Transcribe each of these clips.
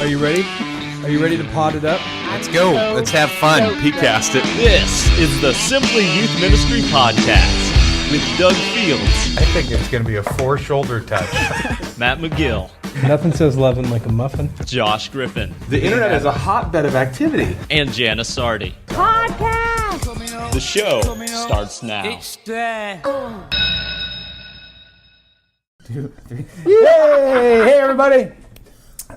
Are you ready? Are you ready to pot it up? Let's go. Let's have fun. Peatcast it. This is the Simply Youth Ministry Podcast with Doug Fields, I think it's going to be a four-shoulder touch. Matt McGill, Nothing says loving like a muffin. Josh Griffin, The internet is a hotbed of activity. and Jana Sardi. Podcast. The show starts now. Hey, everybody.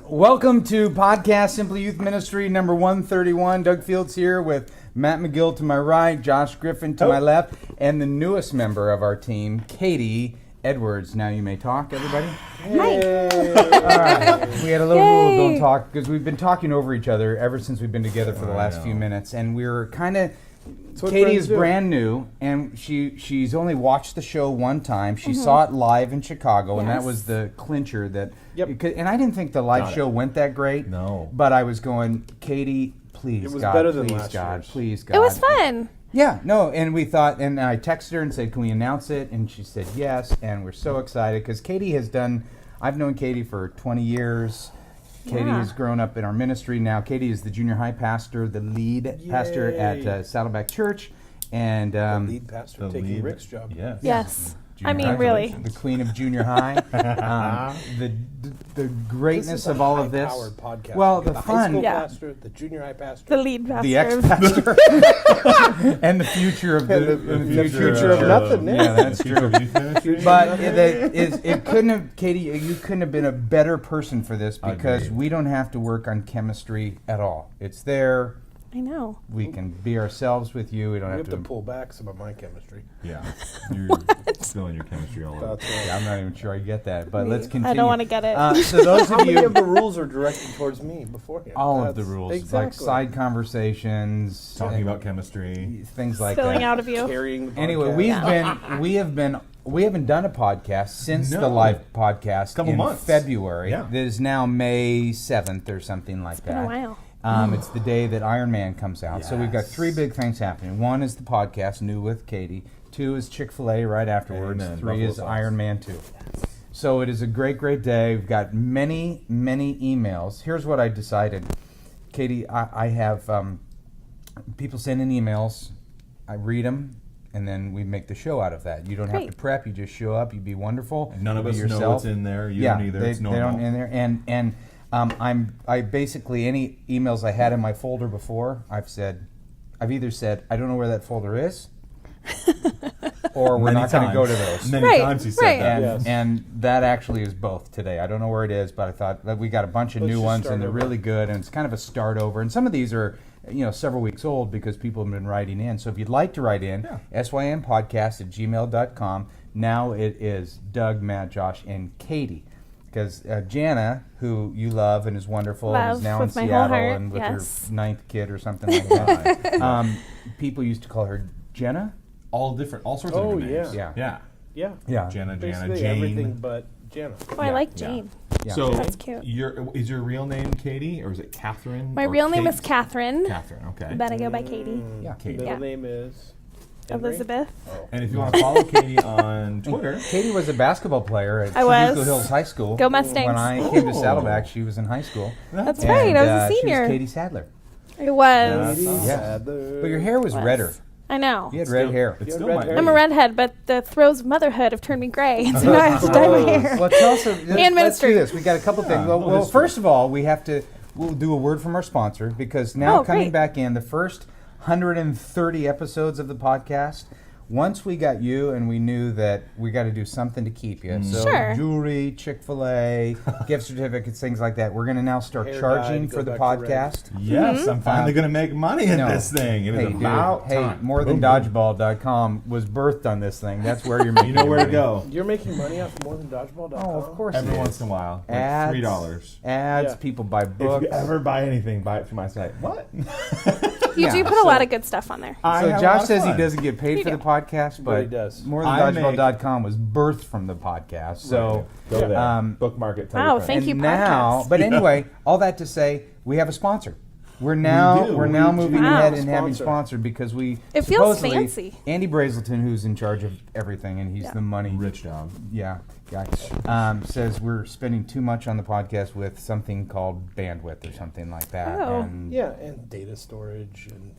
Welcome to Podcast Simply Youth Ministry number 131. Doug Fields here with Matt McGill to my right, Josh Griffin to my left, and the newest member of our team, Katie Edwards. Now you may talk, everybody. Hi. All right. We had a little rule, don't talk, because we've been talking over each other ever since we've been together for the last few minutes, and we were kind of... Katie is brand new, and she's only watched the show one time. She saw it live in Chicago, and that was the clincher that... And I didn't think the live show went that great. No. But I was going, Katie, please, It was God, better than please, last God, year's. please, God. It was fun. Yeah, no, and we thought, and I texted her and said, can we announce it? And she said yes, and we're so excited, because Katie has done... I've known Katie for 20 years. Katie has grown up in our ministry now. Katie is the junior high pastor, the lead pastor at Saddleback Church, and Lead pastor taking Rick's job. Yes. Yes. Junior I mean, high, really. the queen of junior high. The greatness of all of this. Podcast. Well, We got the high fun, school Yeah. pastor, the junior high pastor, The lead pastor. the ex-pastor, and the future of the future of nothing. Yeah, that's true. But it couldn't have, Katie, you couldn't have been a better person for this, because Agreed. we don't have to work on chemistry at all. It's there. I know. We can be ourselves with you. We don't we have have to pull back some of my chemistry. Yeah, you're spilling your chemistry all over. That's right. Yeah, I'm not even sure I get that, but let's continue. I don't want to get it. So those How of many you, of the rules are directed towards me beforehand? all of the That's- rules, exactly. like side conversations, Talking about chemistry. things like Spilling that. out of you. Carrying the Anyway, podcast. we haven't done a podcast since the No. live podcast Couple in months. February. Yeah. That is now May 7th or something like Been that. a while. It's the day that Iron Man comes out. So we've got three big things happening. One is the podcast, New with Katie. Two is Chick-fil-A right afterwards. Amen. Three Buffalo is sauce. Iron Man 2. So it is a great, great day. We've got many, many emails. Here's what I decided. Katie, I have people send in emails. I read them, and then we make the show out of that. You don't have Great. to prep. You just show up. You be wonderful. None of be us yourself. know what's in there. You don't either. It's They normal. don't in there. And I basically, any emails I had in my folder before, I've either said, I don't know where that folder is, or we're Many not going to go to times. those. Many Right, times you said right. that. And, and that actually is both today. I don't know where it is, but I thought that we got a bunch of Let's new just ones, start and they're over. really good, and it's kind of a start over. And some of these are, several weeks old because people have been writing in. So if you'd like to write in, sympodcast@gmail.com. Now it is Doug, Matt, Josh, and Katie. Because Jana, who you love and is wonderful, and Love is now in with my whole Seattle heart, and with yes. her 9th kid or something like that. People used to call her Jenna. All sorts of Oh, different names. yeah. Yeah. Yeah. Yeah. Jana, Basically Jane. everything but Jana. Oh, I like Jane. Yeah. So That's cute. is your real name Katie, or is it Catherine? My or real name Kate? is Catherine, Catherine, okay. but I go by Katie. Yeah. Katie. Middle Yeah. name is Henry? Elizabeth. And if you want to follow Katie on Twitter, Katie was a basketball player at I was. Chico Hills High School. Go Mustangs. When I came to Oh. Saddleback, she was in high school. That's And, right. I was a She senior. was Katie Sadler. It was. Yeah. But your hair was Was. redder. I know. You had red hair. it's You still had my red hair. I'm a redhead, but the throes of motherhood have turned me gray, so now I have to dye my hair. Well, tell us. Let's do ministry. this. We got a couple things. Well, history. first of all, we'll do a word from our sponsor, because now Oh, coming great. back in the first 130 episodes of the podcast. Once we got you, and we knew that we got to do something to keep you. So Sure. jewelry, Chick-fil-A, gift certificates, things like that. We're going to now start Hair charging dye, for go the back to red. podcast. yes, I'm finally going to make money in No. this thing. It is Hey, dude, about time. More Than Boom, boom. Dodgeball.com was birthed on this thing. That's where you're making You know where to money. go. You're making money off more than dodgeball.com? Oh, of course. Every it once is. in a while, like Ads, $3. Ads, Yeah. people buy If books. you ever buy anything, buy it through my site. What? You Yeah, do put a lot of good stuff on there. So have a lot Josh of says he fun. doesn't get paid You for do. the podcast, But he but does. morethandodgeball.com was birthed from the podcast. So Go there. Um, Bookmark it. Tell Wow, your thank friends. you, now, podcast. but anyway, all that to say, we have a sponsor. We're now do. we're now We moving do. ahead Wow. and having Sponsor. sponsored because we It feels supposedly- fancy. Andy Brazelton, who's in charge of everything, and he's the money Rich dog. guy, says we're spending too much on the podcast with something called bandwidth or something like that. Oh. And Yeah, and data storage and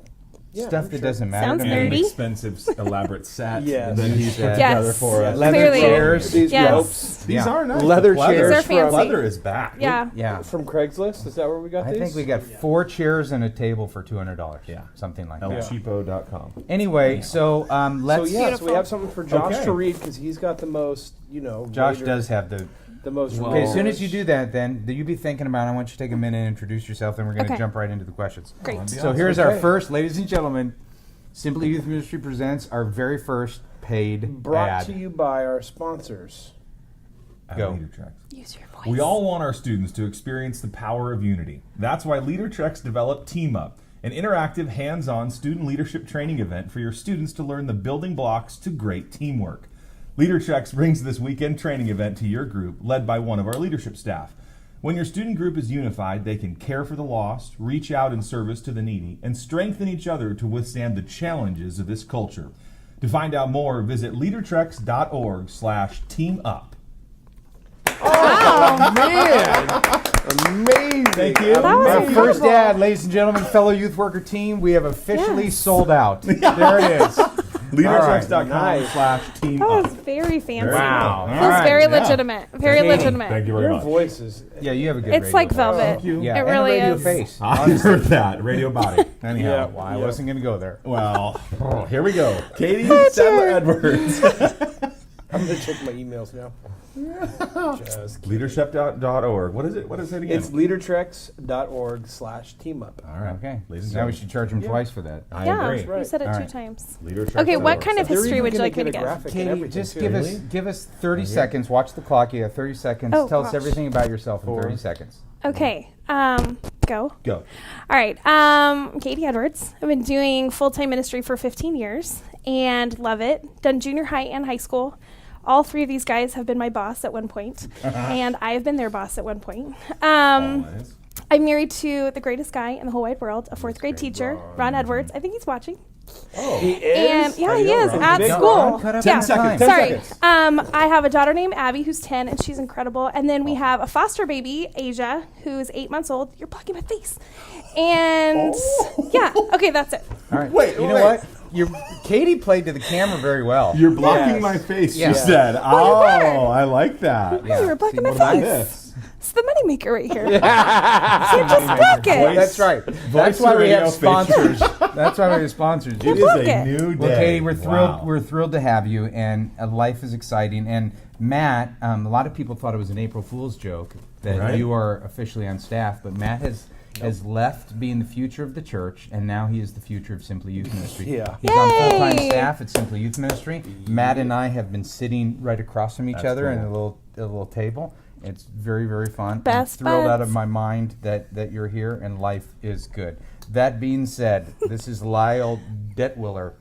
stuff I'm that sure. doesn't matter Sounds to And an me. nerdy. expensive, elaborate set Yes. that he's put Yes. together for us. Leather Clearly. chairs. These Yes. ropes These Yeah. are nice. Leather The pleather- chairs They're fancy. Leather is back. Yeah. Yeah. from Craigslist. Is that where we got I these? think we got 4 chairs and a table for $200. Yeah. Something like that. elcheapo.com. Anyway, so let's. So we Beautiful. have something for Josh Okay. to read because he's got the most, Josh later- does have the. the most. Okay, as soon as rigorous- you do that, then you be thinking about it. I want you to take a minute and introduce yourself, then we're going to Okay. jump right into the questions. Great. So here's our Okay. first, ladies and gentlemen, Simply Youth Ministry presents our very first paid brought ad. to you by our sponsors. Go. LeaderTreks. Use your voice. We all want our students to experience the power of unity. That's why LeaderTreks developed Team Up, an interactive, hands-on student leadership training event for your students to learn the building blocks to great teamwork. LeaderTreks brings this weekend training event to your group, led by one of our leadership staff. When your student group is unified, they can care for the lost, reach out in service to the needy, and strengthen each other to withstand the challenges of this culture. To find out more, visit leadertreks.org/teamup. Amazing. Thank you. That was Our incredible. first ad, ladies and gentlemen, fellow youth worker team, we have officially Yes. sold out. There it is. Nice. LeaderTreks.com/teamup. That was very fancy. Wow. Feels All right, very yeah. legitimate. Very Katie, legitimate. Thank you very Your much. voice is. Yeah, you have a good It's radio like voice. velvet. Yeah, It and really a radio is. face. I heard that. Radio body. Anyhow, Yeah, well, I yeah. wasn't going to go there. Well, here we go. Katie Sadler Edwards. I'm gonna check my emails now. Just kidding. Leadership.org. What is it? What is it again? It's leadertreks.org/teamup. All right. Okay. Ladies and Now we gentlemen. should charge him twice for that. I Yeah, agree. you Right. said it All 2 right. times. Leadership. Okay, what kind of They're history even would you gonna like me to get a give? graphic and Katie, everything, just too. give us 30 seconds. Watch the clock. You have 30 seconds. Oh, Tell us gosh. everything about yourself in 30 seconds. Okay, go. Go. All right, Katie Edwards. I've been doing full-time ministry for 15 years and love it. Done junior high and high school. All 3 of these guys have been my boss at one point, and I have been their boss at one point. Always. I'm married to the greatest guy in the whole wide world, a 4th grade teacher, Ron Edwards. I think he's watching. He And is. yeah, he is at Ron, school. cut up Yeah. on time. 10 Sorry. seconds. I have a daughter named Abby who's 10 and she's incredible. And then we have a foster baby, Asia, who's 8 months old. You're blocking my face. And yeah, okay, that's it. All right. Wait, you know wait. what? Katie played to the camera very well. You're blocking Yes. my face, Yeah. you said. Oh, I like that. Yeah. You were blocking my See, What about face. this? It's the moneymaker right here. So just block it. That's right. That's Voice why we radio have sponsors. That's why we have sponsors. It Yeah, is block a it. new day. Well, Katie, we're thrilled. Wow. We're thrilled to have you, and life is exciting. And Matt, a lot of people thought it was an April Fool's joke that Right. you are officially on staff, but Matt has left being the future of the church, and now he is the future of Simply Youth Ministry. Yeah. He's on full-time Yay! staff at Simply Youth Ministry. Matt and I have been sitting right across from each That's other in cool. a little table. It's very, very fun. Best I'm thrilled out buds. of my mind that you're here, and life is good. That being said, this is Lyle Detwiller.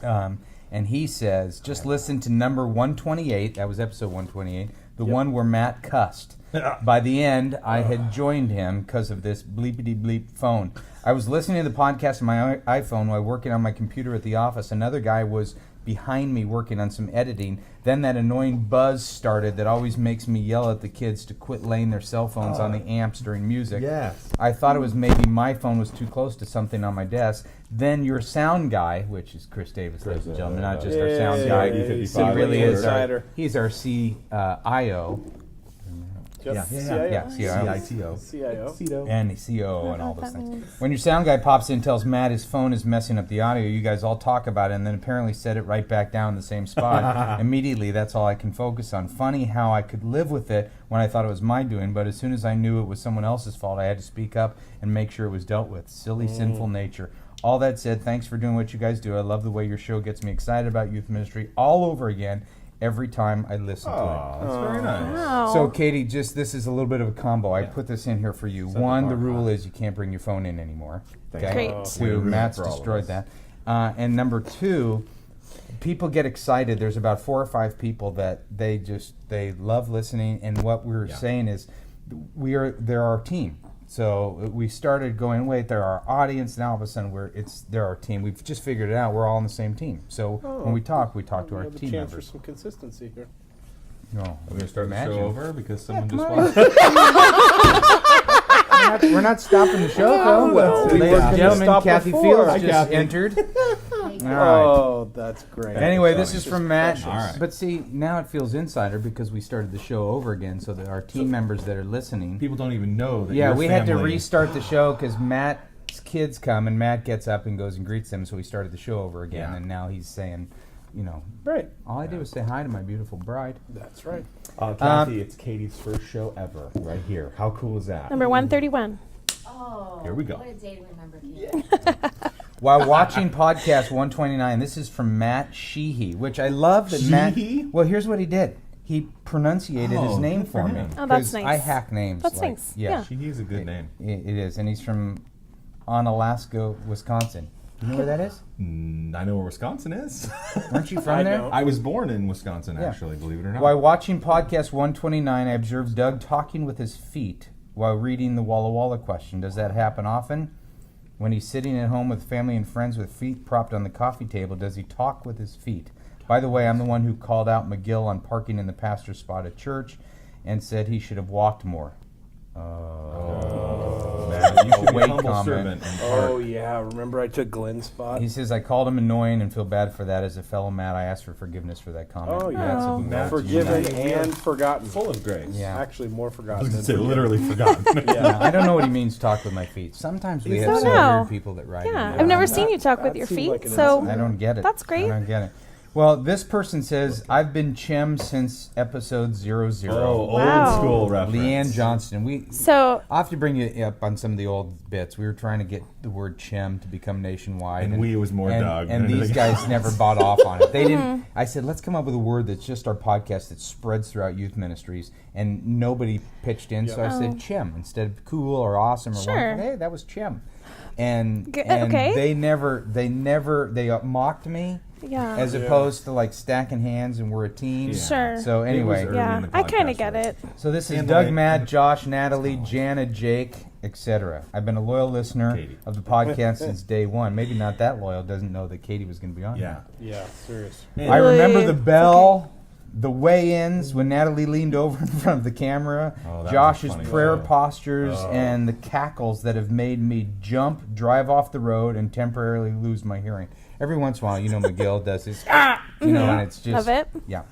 And he says, just listen to number 128. That was episode 128. The one where Matt cussed. By the end, I had joined him because of this bleepity bleep phone. I was listening to the podcast on my iPhone while working on my computer at the office. Another guy was behind me working on some editing. Then that annoying buzz started that always makes me yell at the kids to quit laying their cell phones on the amps during music. Yes. I thought it was maybe my phone was too close to something on my desk. Then your sound guy, which is Chris Davis, ladies and gentlemen, not just our sound Yay. guy. D55 He really is Insider. he's our CIO. Just Yeah, CIO. CIO. and COO and all what those that things. means. When your sound guy pops in and tells Matt his phone is messing up the audio, you guys all talk about it and then apparently set it right back down in the same spot. Immediately, that's all I can focus on. Funny how I could live with it when I thought it was my doing, but as soon as I knew it was someone else's fault, I had to speak up and make sure it was dealt with. Silly, sinful nature. All that said, thanks for doing what you guys do. I love the way your show gets me excited about youth ministry all over again every time I listen to it. Oh, that's very nice. Wow. So, Katie, this is a little bit of a combo. I put this in here for you. Set the One, the bar rule high. is you can't bring your phone in anymore. Thank Okay. you. Great. Way to Two, ruin it Matt's for all of destroyed us. that. And number 2, people get excited. There's about 4 or 5 people that they love listening. And what we're saying is, they're our team. So we started going, wait, they're our audience. Now all of a sudden they're our team. We've just figured it out. We're all on the same team. So when we talk to our have team a chance members. for some consistency here. No, We're going to start imagine. the show over because someone come just on. walked. We're not stopping the show, though. well, we Ladies were and gonna gentlemen, stop Kathy before. Fields Hi, just Kathy. entered. All right. Oh, that's great. Anyway, this is from Matt. precious. All right. But see, now it feels insider because we started the show over again, so that our team members that are listening. People don't even know that Yeah, your we had to family- restart the show because Matt's kids come and Matt gets up and goes and greets them, so we started the show over again, Yeah. and now he's saying, Right. all I did was say hi to my beautiful bride. That's right. Kathy, it's Katie's first show ever, right here. How cool is that? Number 131. Oh, Here we go. What a day to remember, Kate. While watching podcast 129, this is from Matt Sheehy, which I love that Sheehy? Matt. Well, here's what he did. He pronunciated his Oh, name good for for me. him. Oh, that's 'Cause nice. I hack names. That's like, nice. Yeah, Yeah. Sheehy's a good name. It is, and he's from Onalaska, Wisconsin. You know where that is? I know where Wisconsin is. Aren't you from I there? don't. I was born in Wisconsin, Yeah. actually, believe it or not. While watching podcast 129, I observed Doug talking with his feet while reading the Walla Walla question. Does that happen often? When he's sitting at home with family and friends with feet propped on the coffee table, does he talk with his feet? By the way, I'm the one who called out McGill on parking in the pastor's spot at church and said he should have walked more. Man, you should be Wait a humble comment. servant and Oh, park. yeah. Remember I took Glenn's spot? He says, I called him annoying and feel bad for that. As a fellow Matt, I asked for forgiveness for that comment. Oh, yeah. That's a Oh. Matt Forgiven United. and forgotten. Full of grace. Yeah. Actually, more I forgotten was than going to say, forgiven. literally forgotten. Yeah. I don't know what he means, talk with my feet. Sometimes we I have don't some know. weird people that ride Yeah, in. I've never seen you talk with that your seemed feet, like an so incident. I don't get it. That's great. I don't get it. Well, this person says, I've been Chem since episode 00. Oh, Wow. old school reference. Leanne Johnston. so I'll have to bring you up on some of the old bits. We were trying to get the word Chem to become nationwide. And we was more Doug And than these anything guys else. never bought off on it. They didn't. I said, let's come up with a word that's just our podcast that spreads throughout youth ministries. And nobody pitched in, so I said Chem instead of cool or awesome or Sure. wonderful. Hey, that was Chem. And okay. they mocked me. yeah, As opposed to like stacking hands and we're a team. Yeah. Sure. So It anyway, was early yeah, in the I kind podcast, of get right? it. so this is And Doug, like- Matt, Josh, Natalie, Jana, Jake, etc. I've been a loyal listener Katie. of the podcast since day one. Maybe not that loyal. Doesn't know that Katie was going to be on. Yeah. Yeah, serious. here. I remember the It's bell, the weigh-ins when Natalie leaned over in front of the camera, Oh, that was a Josh's funny prayer show. postures, and the cackles that have made me jump, drive off the road, and temporarily lose my hearing. Every once in a while, McGill does this, and it's just Love it. yeah.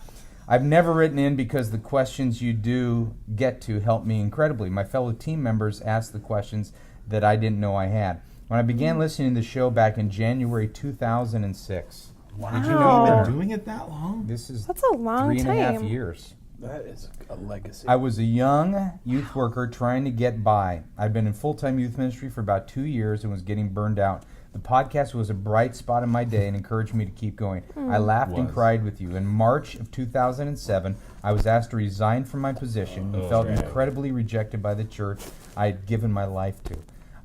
I've never written in because the questions you do get to help me incredibly. My fellow team members ask the questions that I didn't know I had. When I began listening to the show back in January 2006, Wow. Did you You've know been that? doing it that long? this is That's a long 3.5 time. years. That is a legacy. I was a young youth worker trying to get by. I'd been in full-time youth ministry for about 2 years and was getting burned out. The podcast was a bright spot in my day and encouraged me to keep going. I laughed and Was. cried with you. In March of 2007, I was asked to resign from my position and felt incredibly rejected by the church I had given my life to.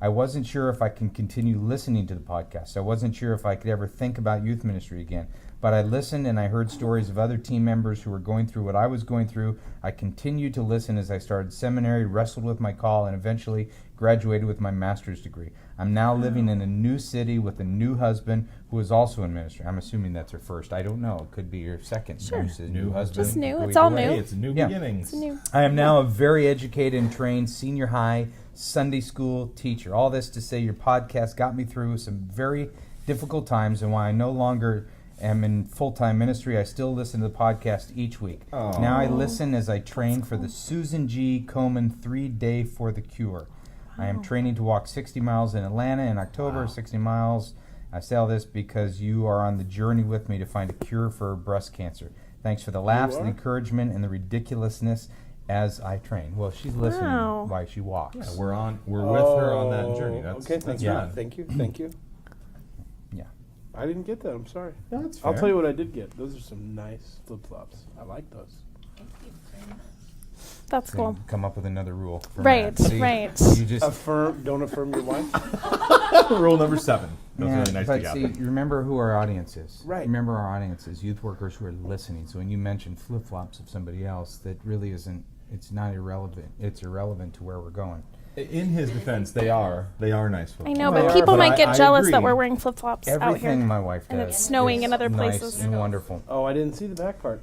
I wasn't sure if I can continue listening to the podcast. I wasn't sure if I could ever think about youth ministry again. But I listened and I heard stories of other team members who were going through what I was going through. I continued to listen as I started seminary, wrestled with my call, and eventually graduated with my master's degree. I'm now living in a new city with a new husband who is also in ministry. I'm assuming that's her first. I don't know. It could be your second. Sure. New husband. Just new. Go It's all either way. new. Hey, it's a new Yeah. beginnings. New. I am now a very educated and trained senior high Sunday school teacher. All this to say your podcast got me through some very difficult times, and while I no longer am in full-time ministry, I still listen to the podcast each week. Aw. Now I listen as I train for the Susan G. Komen 3-Day for the Cure. I am training to walk 60 miles in Atlanta in October, 60 miles. I say all this because you are on the journey with me to find a cure for breast cancer. Thanks for the laughs, the encouragement, and the ridiculousness as I train. Well, she's listening Wow. while she walks. Yeah, we're with her on that journey. That's, okay, that's thank yeah. you. Thank you. Thank you. Yeah. I didn't get that. I'm sorry. That's I'll fair. tell you what I did get. Those are some nice flip-flops. I like those. That's cool. Come up with another rule. for Right, Matt. See, right. You just Don't affirm your wife. Rule number 7. That was yeah, really nice but to get. see, remember who our audience is. Right. Remember our audience is youth workers who are listening. So when you mention flip-flops of somebody else, that really isn't. It's not irrelevant. It's irrelevant to where we're going. In his defense, they are nice folks. I know, Well, but people but might I get jealous that agree. we're wearing flip-flops out Everything here. my wife does. And it's snowing in is other nice places. and wonderful. Oh, I didn't see the back part.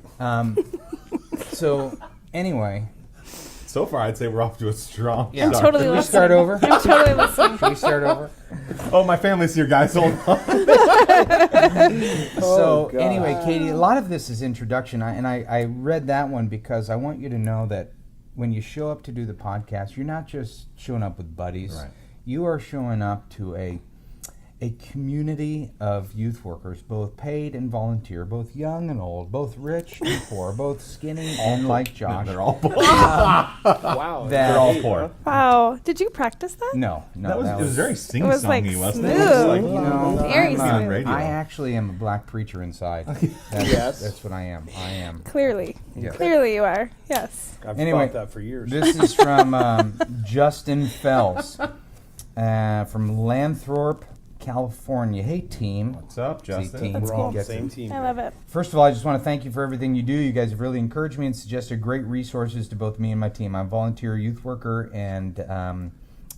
So, anyway. So far, I'd say we're off to a strong I'm start. totally Can we listening. start over? I'm totally listening. Can we start over? Oh, my family's here, guys. Hold on. So, God. anyway, Katie, a lot of this is introduction. I read that one because I want you to know that when you show up to do the podcast, you're not just showing up with buddies. Right. You are showing up to a community of youth workers, both paid and volunteer, both young and old, both rich and poor, both skinny and like Josh. They're all poor. Wow. They're all Hey, poor. huh? Wow. Did you practice that? No, It was very sing-songy, It was, like, wasn't it? smooth. It was like, You know, Very I'm, smooth. radio. I actually am a black preacher inside. Yes. That's what I am. I am. Clearly. Yeah. Clearly you are. Yes. I've Anyway, thought that for years. This is from Justin Fells from Lanthorpe, California. Hey, team. What's up, See, Justin? team. That's We're all cool. Gets same it. team. I love it. First of all, I just want to thank you for everything you do. You guys have really encouraged me and suggested great resources to both me and my team. I'm a volunteer youth worker, and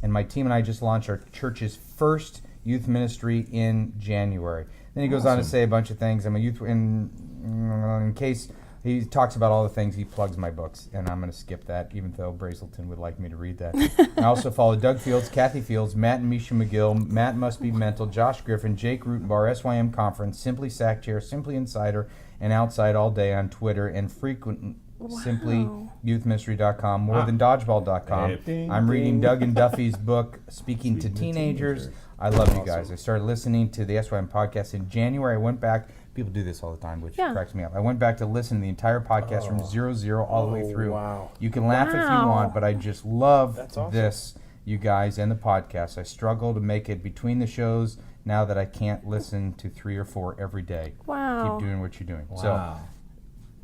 my team and I just launched our church's first youth ministry in January. Then he goes on to say a bunch of things. I'm a youth, in case he talks about all the things, he plugs my books, and I'm going to skip that, even though Brazelton would like me to read that. I also follow Doug Fields, Kathy Fields, Matt and Misha McGill, Matt Must Be Mental, Josh Griffin, Jake Rutenbar, SYM Conference, Simply Sack Chair, Simply Insider, and Outside All Day on Twitter, and frequent simplyyouthministry.com, morethandodgeball.com. Hey, I'm reading Doug and Duffy's book, Speaking to Teenagers. I love you guys. I started listening to the SYM podcast in January. I went back. People do this all the time, which Yeah. cracks me up. I went back to listen to the entire podcast from 0 all the way through. Wow. You can laugh if you Wow. want, but I just love That's awesome. this, you guys, and the podcast. I struggle to make it between the shows now that I can't listen to 3 or 4 every day. Wow. Keep doing what you're doing. So, Wow.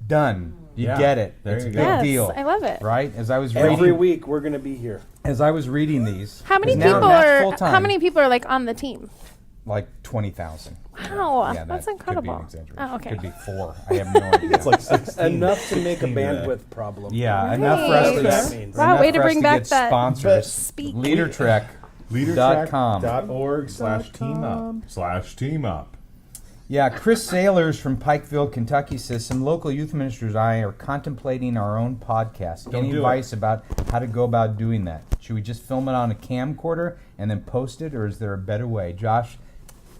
done. You Yeah. get it. There It's a you big go. Yes, deal. I love it. Right? As I was Every reading, week we're going to be here. as I was reading these, How many 'cause now people Matt's are full-time, how many people are like on the team? Like 20,000. Wow, Yeah, that's that incredible. Could be an exaggeration. Oh, okay. Could be 4. I have no idea. It's like 16. Enough to make a 16 today. bandwidth problem. Yeah, enough for us Nice. to That means. Wow, enough way to for us bring back get that sponsors. speak. LeaderTrek.com. Leadertrack.org/team up. Yeah, Chris Sailors from Pikeville, Kentucky says some local youth ministers and I are contemplating our own podcast. Don't Any do advice about how to go about doing that? Should we just film it on a camcorder and then post it, or is there a better way? Josh,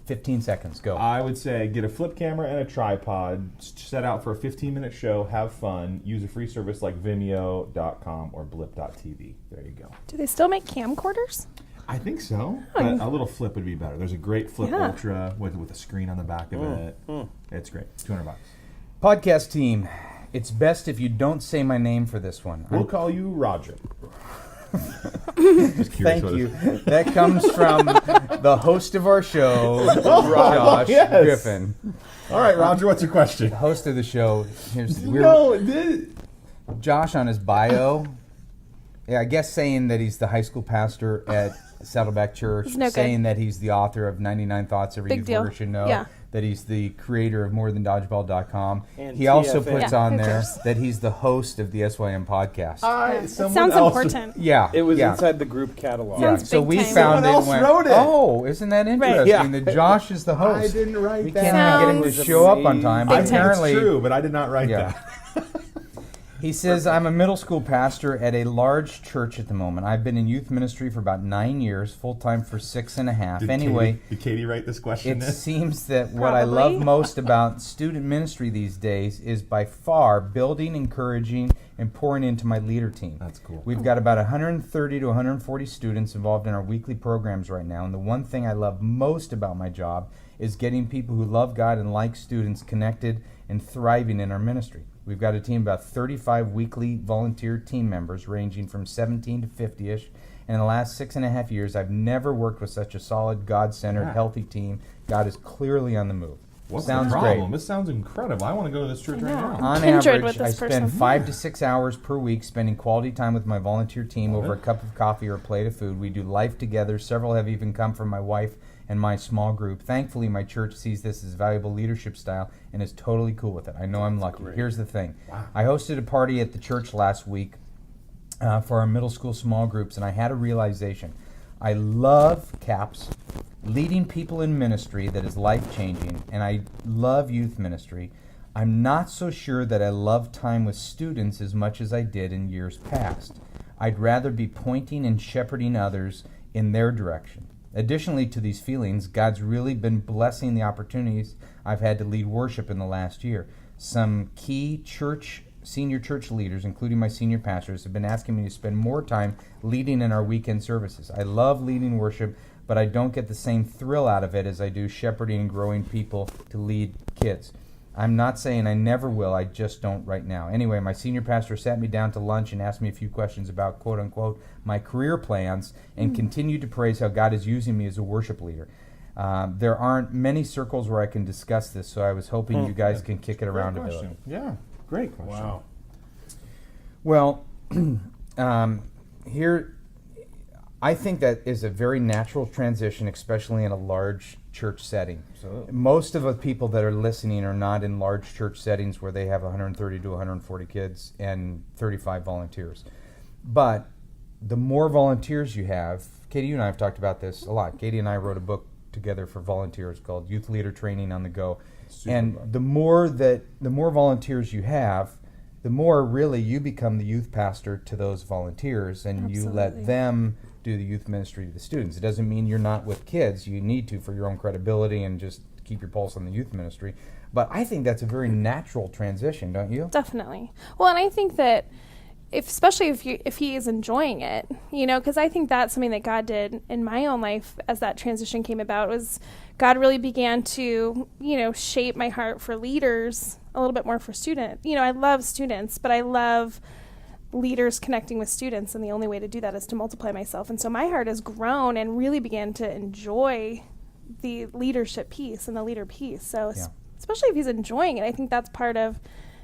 15 seconds, go. I would say get a flip camera and a tripod, set out for a 15-minute show, have fun, use a free service like Vimeo.com or Blip.tv. There you go. Do they still make camcorders? I think so, but a little flip would be better. There's a great Flip Yeah. Ultra with a screen on the back of it. It's great. $200. Podcast team, it's best if you don't say my name for this one. We'll call you Roger. Just curious Thank what it you. is. That comes from the host of our show, Josh yes. Griffin. All right, Roger, what's your question? Host of the show. No, Josh on his bio, yeah, I guess saying that he's the high school pastor at Saddleback Church, It's no saying good. that he's the author of 99 Thoughts Every Big Youth deal. Worker Should Know, Yeah. that he's the creator of morethandodgeball.com. And He also TFA. puts Yeah, on who there cares? that he's the host of the SYM podcast. It someone sounds else- important. Yeah. It was yeah. inside the group catalog. Yeah, Sounds so big we time. found Someone it. else and went, wrote it. Oh, isn't that interesting? Yeah. That Josh is the host. I didn't write We that. can't even get him to Sounds show up on time. Big But time. apparently, It's true, but I did not write Yeah. that. He says, I'm a middle school pastor at a large church at the moment. I've been in youth ministry for about 9 years, full-time for 6.5. Did Anyway, did Katie write this question? it seems that what I love Probably. most about student ministry these days is by far building, encouraging, and pouring into my leader team. That's cool. We've got about 130 to 140 students involved in our weekly programs right now, and the one thing I love most about my job is getting people who love God and like students connected and thriving in our ministry. We've got a team of about 35 weekly volunteer team members ranging from 17 to 50-ish. And in the last 6.5 years, I've never worked with such a solid, God-centered, Yeah. healthy team. God is clearly on the move. What's Sounds the problem? great. This sounds incredible. I want to go to this church right know. now. On Kindred average, with I this spend person. 5 to 6 hours per week spending quality time with my volunteer team Love over it. a cup of coffee or a plate of food. We do life together. Several have even come from my wife and my small group. Thankfully, my church sees this as valuable leadership style and is totally cool with it. I know I'm lucky. Here's the thing. I hosted a party at the church last week for our middle school small groups, and I had a realization. I love CAPS, leading people in ministry that is life-changing, and I love youth ministry. I'm not so sure that I love time with students as much as I did in years past. I'd rather be pointing and shepherding others in their direction. Additionally to these feelings, God's really been blessing the opportunities I've had to lead worship in the last year. Some key senior church leaders, including my senior pastors, have been asking me to spend more time leading in our weekend services. I love leading worship, but I don't get the same thrill out of it as I do shepherding and growing people to lead kids. I'm not saying I never will, I just don't right now. Anyway, my senior pastor sat me down to lunch and asked me a few questions about, quote unquote, my career plans, and continued to praise how God is using me as a worship leader. There aren't many circles where I can discuss this, so I was hoping you guys can kick it around a bit. Yeah, great question. Wow. Well, here, I think that is a very natural transition, especially in a large church setting. Most of the people that are listening are not in large church settings where they have 130 to 140 kids and 35 volunteers. But the more volunteers you have, Katie, you and I have talked about this a lot. Katie and I wrote a book together for volunteers called Youth Leader Training on the Go. The more volunteers you have, the more really you become the youth pastor to those volunteers, and you let them do the youth ministry to the students. It doesn't mean you're not with kids. You need to for your own credibility and just keep your pulse on the youth ministry. But I think that's a very natural transition, don't you? Definitely. Well, and I think that especially if he is enjoying it, because I think that's something that God did in my own life as that transition came about, was God really began to, shape my heart for leaders a little bit more for students. I love students, but I love leaders connecting with students, and the only way to do that is to multiply myself. And so my heart has grown and really began to enjoy the leadership piece and the leader piece. So especially if he's enjoying it, I think that's part of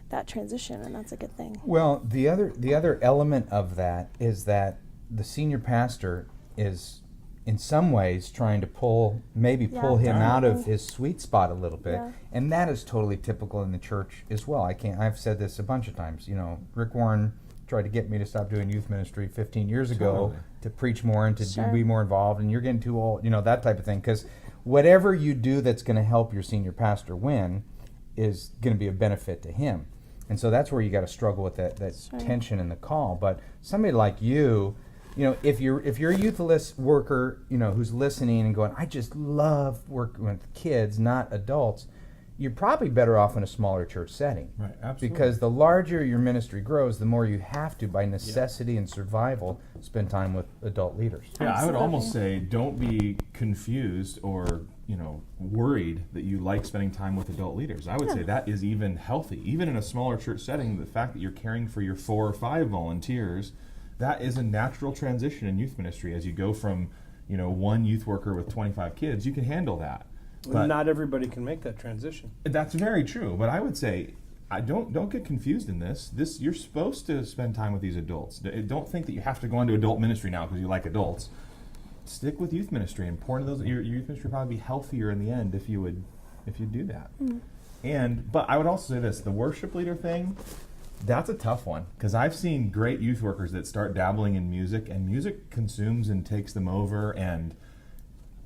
that transition, and that's a good thing. Well, the other element of that is that the senior pastor is in some ways trying to pull him out of his sweet spot a little bit, and that is totally typical in the church as well. I've said this a bunch of times. Rick Warren tried to get me to stop doing youth ministry 15 years ago to preach more and to be more involved, and you're getting too old, that type of thing, because whatever you do that's going to help your senior pastor win is going to be a benefit to him. And so that's where you got to struggle with that tension in the call. But somebody like you, if you're a youth worker, who's listening and going, I just love working with kids, not adults, you're probably better off in a smaller church setting. Right, absolutely. Because the larger your ministry grows, the more you have to, by necessity and survival, spend time with adult leaders. Yeah, I would almost say don't be confused or worried that you like spending time with adult leaders. I would say that is even healthy. Even in a smaller church setting, the fact that you're caring for your 4 or 5 volunteers, that is a natural transition in youth ministry. As you go from, one youth worker with 25 kids, you can handle that. But not everybody can make that transition. That's very true. But I would say, don't get confused in this. You're supposed to spend time with these adults. Don't think that you have to go into adult ministry now because you like adults. Stick with youth ministry and pour into those. Your youth ministry would probably be healthier in the end if you do that. But I would also say this: the worship leader thing, that's a tough one, because I've seen great youth workers that start dabbling in music, and music consumes and takes them over. And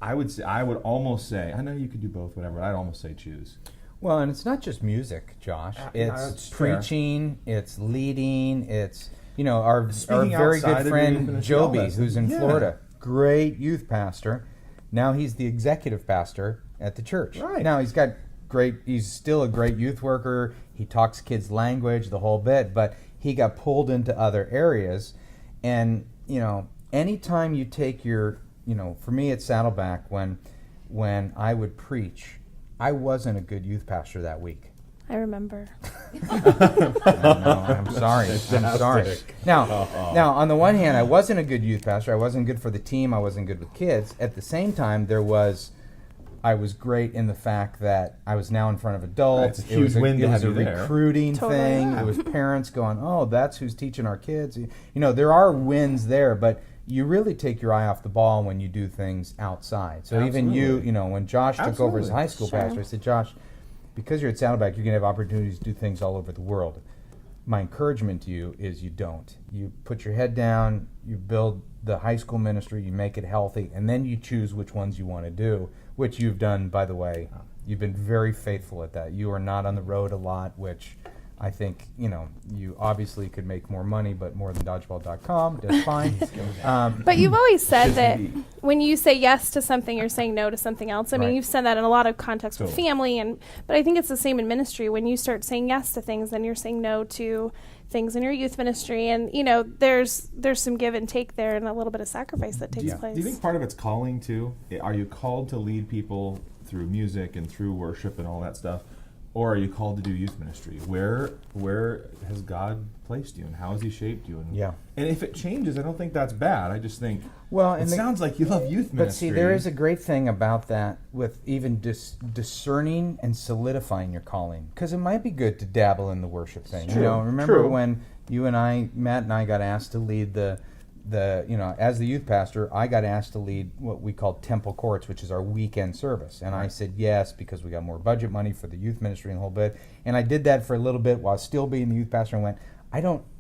I would almost say, I know you could do both, whatever. I'd almost say choose. Well, and it's not just music, Josh. It's preaching, it's leading, it's our very good friend Joby, who's in Florida. Great youth pastor. Now he's the executive pastor at the church. Right. Now he's still a great youth worker. He talks kids' language, the whole bit, but he got pulled into other areas. And, anytime you take your, for me at Saddleback, when I would preach, I wasn't a good youth pastor that week. I remember. I'm sorry. Now, on the one hand, I wasn't a good youth pastor. I wasn't good for the team. I wasn't good with kids. At the same time, I was great in the fact that I was now in front of adults. Right, it was a recruiting thing. It was parents going, oh, that's who's teaching our kids. There are wins there, but you really take your eye off the ball when you do things outside. So even you, when Josh took over as high school pastor, I said, Josh, because you're at Saddleback, you're going to have opportunities to do things all over the world. my encouragement to you is you don't. You put your head down, you build the high school ministry, you make it healthy, and then you choose which ones you want to do, which you've done, by the way. You've been very faithful at that. You are not on the road a lot, which I think, you obviously could make more money, but more than dodgeball.com, that's fine. But you've always said that when you say yes to something, you're saying no to something else. I mean, Right. you've said that in a lot of contexts with Totally. family, but I think it's the same in ministry. When you start saying yes to things, then you're saying no to things in your youth ministry, and there's some give and take there, and a little bit of sacrifice that takes place. Do you think part of it's calling too? Are you called to lead people through music and through worship and all that stuff? Or are you called to do youth ministry? Where has God placed you, and how has He shaped you? And, Yeah. and if it changes, I don't think that's bad. I just think, Well, it sounds like you love youth ministry. But see, there is a great thing about that with even discerning and solidifying your calling. Because it might be good to dabble in the worship thing. Remember when you and I, Matt and I, got asked to lead the as the youth pastor, I got asked to lead what we call Temple Courts, which is our weekend service. And I said yes, because we got more budget money for the youth ministry and the whole bit. And I did that for a little bit while still being the youth pastor, and went,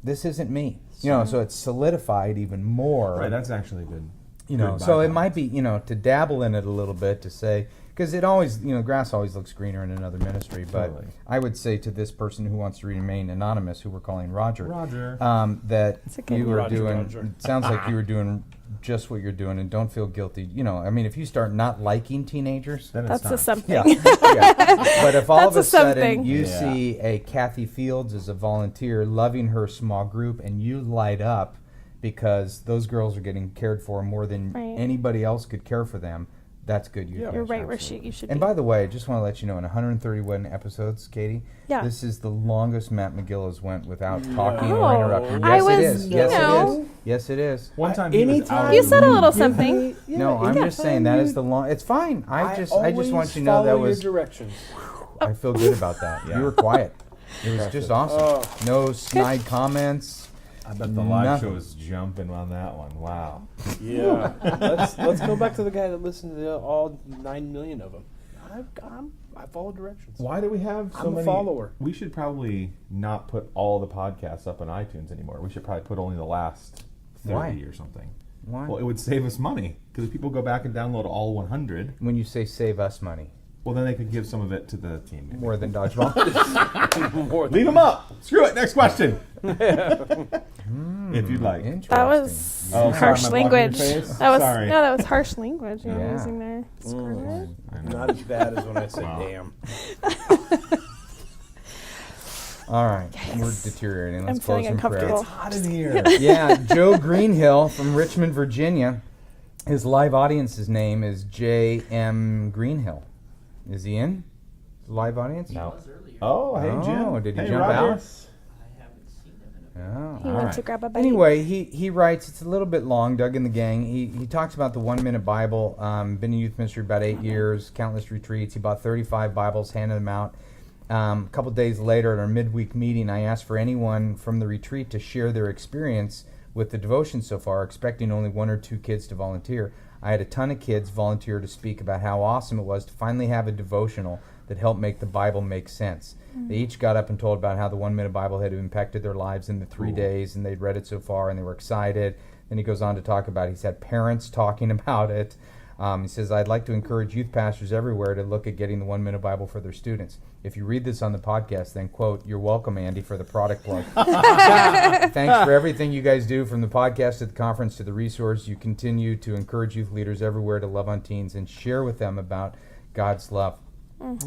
this isn't me. So it's solidified even more. Right, that's actually good. So it might be, to dabble in it a little bit, to say, because it always, grass always looks greener in another ministry. But Totally. I would say to this person who wants to remain anonymous, who we're calling Roger, Roger. that That's a good you were Roger, doing, Roger. it sounds like you were doing just what you're doing, and don't feel guilty. If you start not liking teenagers, Then That's it's a time. something. yeah. But if all of That's a a sudden something. you Yeah. see a Kathy Fields as a volunteer loving her small group, and you light up because those girls are getting cared for more than Right. anybody else could care for them, that's good youth Yeah. You're ministry. right where you should And be. by the way, I just want to let you know, in 131 episodes, Katie, Yeah. this is the longest Matt McGill has went without talking or No. interrupting. I Yes, was, it is. you Yes, know. it is. Yes, it is. One time he was anytime out You of said the a little room. something. No, I'm just saying that is the long. It's fine. I just want you to know that was. your directions. I feel good about that. Yeah. You were quiet. It was just awesome. Oh. No snide comments. I bet the live Nothing. show was jumping on that one. Wow. Yeah. let's go back to the guy that listened to all 9 million of them. I follow directions. Why do we have so I'm a many? follower. We should probably not put all the podcasts up on iTunes anymore. We should probably put only the last 30 Why? or something. Why? Well, it would save us money, because if people go back and download all 100, When you say save us money, well, then they could give some of it to the team. maybe. more than dodgeball. Leave them up. Screw it. Next question. If you'd like. Interesting. That was Oh, sorry, harsh am I blocking your language. face? That was Sorry. no, that was harsh language you were Yeah. using there. Screw it. I know. Not as bad as when I said Wow. damn. All right, we're deteriorating. Let's I'm feeling close in prayer. uncomfortable. Hot in here. Yeah, Joe Greenhill from Richmond, Virginia. His live audience's name is J.M. Greenhill. Is he in? Live audience? No. Oh, hey, Jim. Oh, did he Hey, jump Roger. out? Oh, He all went right. to grab a buddy. Anyway, he writes, it's a little bit long, Doug and the gang. He talks about the 1 Minute Bible, been in youth ministry about 8 years, countless retreats. He bought 35 Bibles, handed them out. A couple days later at our midweek meeting, I asked for anyone from the retreat to share their experience with the devotion so far, expecting only 1 or 2 kids to volunteer. I had a ton of kids volunteer to speak about how awesome it was to finally have a devotional that helped make the Bible make sense. They each got up and told about how the 1 Minute Bible had impacted their lives in the 3 days, and they'd read it so far, and they were excited. Then he goes on to talk about, he's had parents talking about it. He says, I'd like to encourage youth pastors everywhere to look at getting the 1 Minute Bible for their students. If you read this on the podcast, then, quote, you're welcome, Andy, for the product plug. Thanks for everything you guys do, from the podcast to the conference to the resource. You continue to encourage youth leaders everywhere to love on teens and share with them about God's love.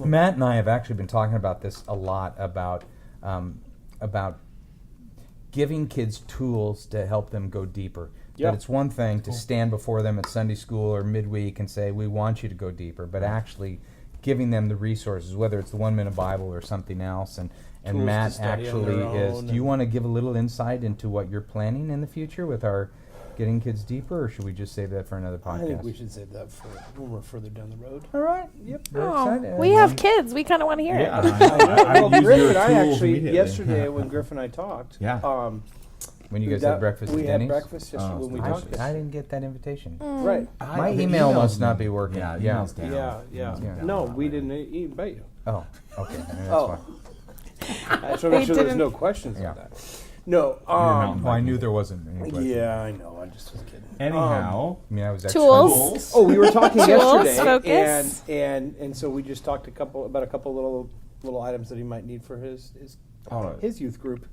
Matt and I have actually been talking about this a lot, about giving kids tools to help them go deeper. Yeah. That it's one thing to stand before them at Sunday school or midweek and say, we want you to go deeper, but actually giving them the resources, whether it's the 1 Minute Bible or something else. And Tools to Matt study on actually their is, own do you and- want to give a little insight into what you're planning in the future with our getting kids deeper, or should we just save that for another podcast? I think we should save that for when we're further down the road. All right. Yep. Very Oh, excited. we have kids. We kind of want to hear Yeah, it. Well, I'd use Griffin your and I tools actually immediately. yesterday when Griffin and I talked. Yeah. When you we guys got- had breakfast we at had Denny's? breakfast yesterday when we I, talked. I didn't get that invitation. Right. My email must not be working. Yeah, Yeah. email's down. Yeah. Email's down. No, we didn't invite you. Oh, okay. Maybe that's Oh. why. I just want to make sure there's no questions on that. No. I knew there wasn't any question. Yeah, I know. I just was kidding. Anyhow, I was extra. Tools. Oh, we were talking yesterday, focus. and so we just talked about a couple little items that he might need for his youth group.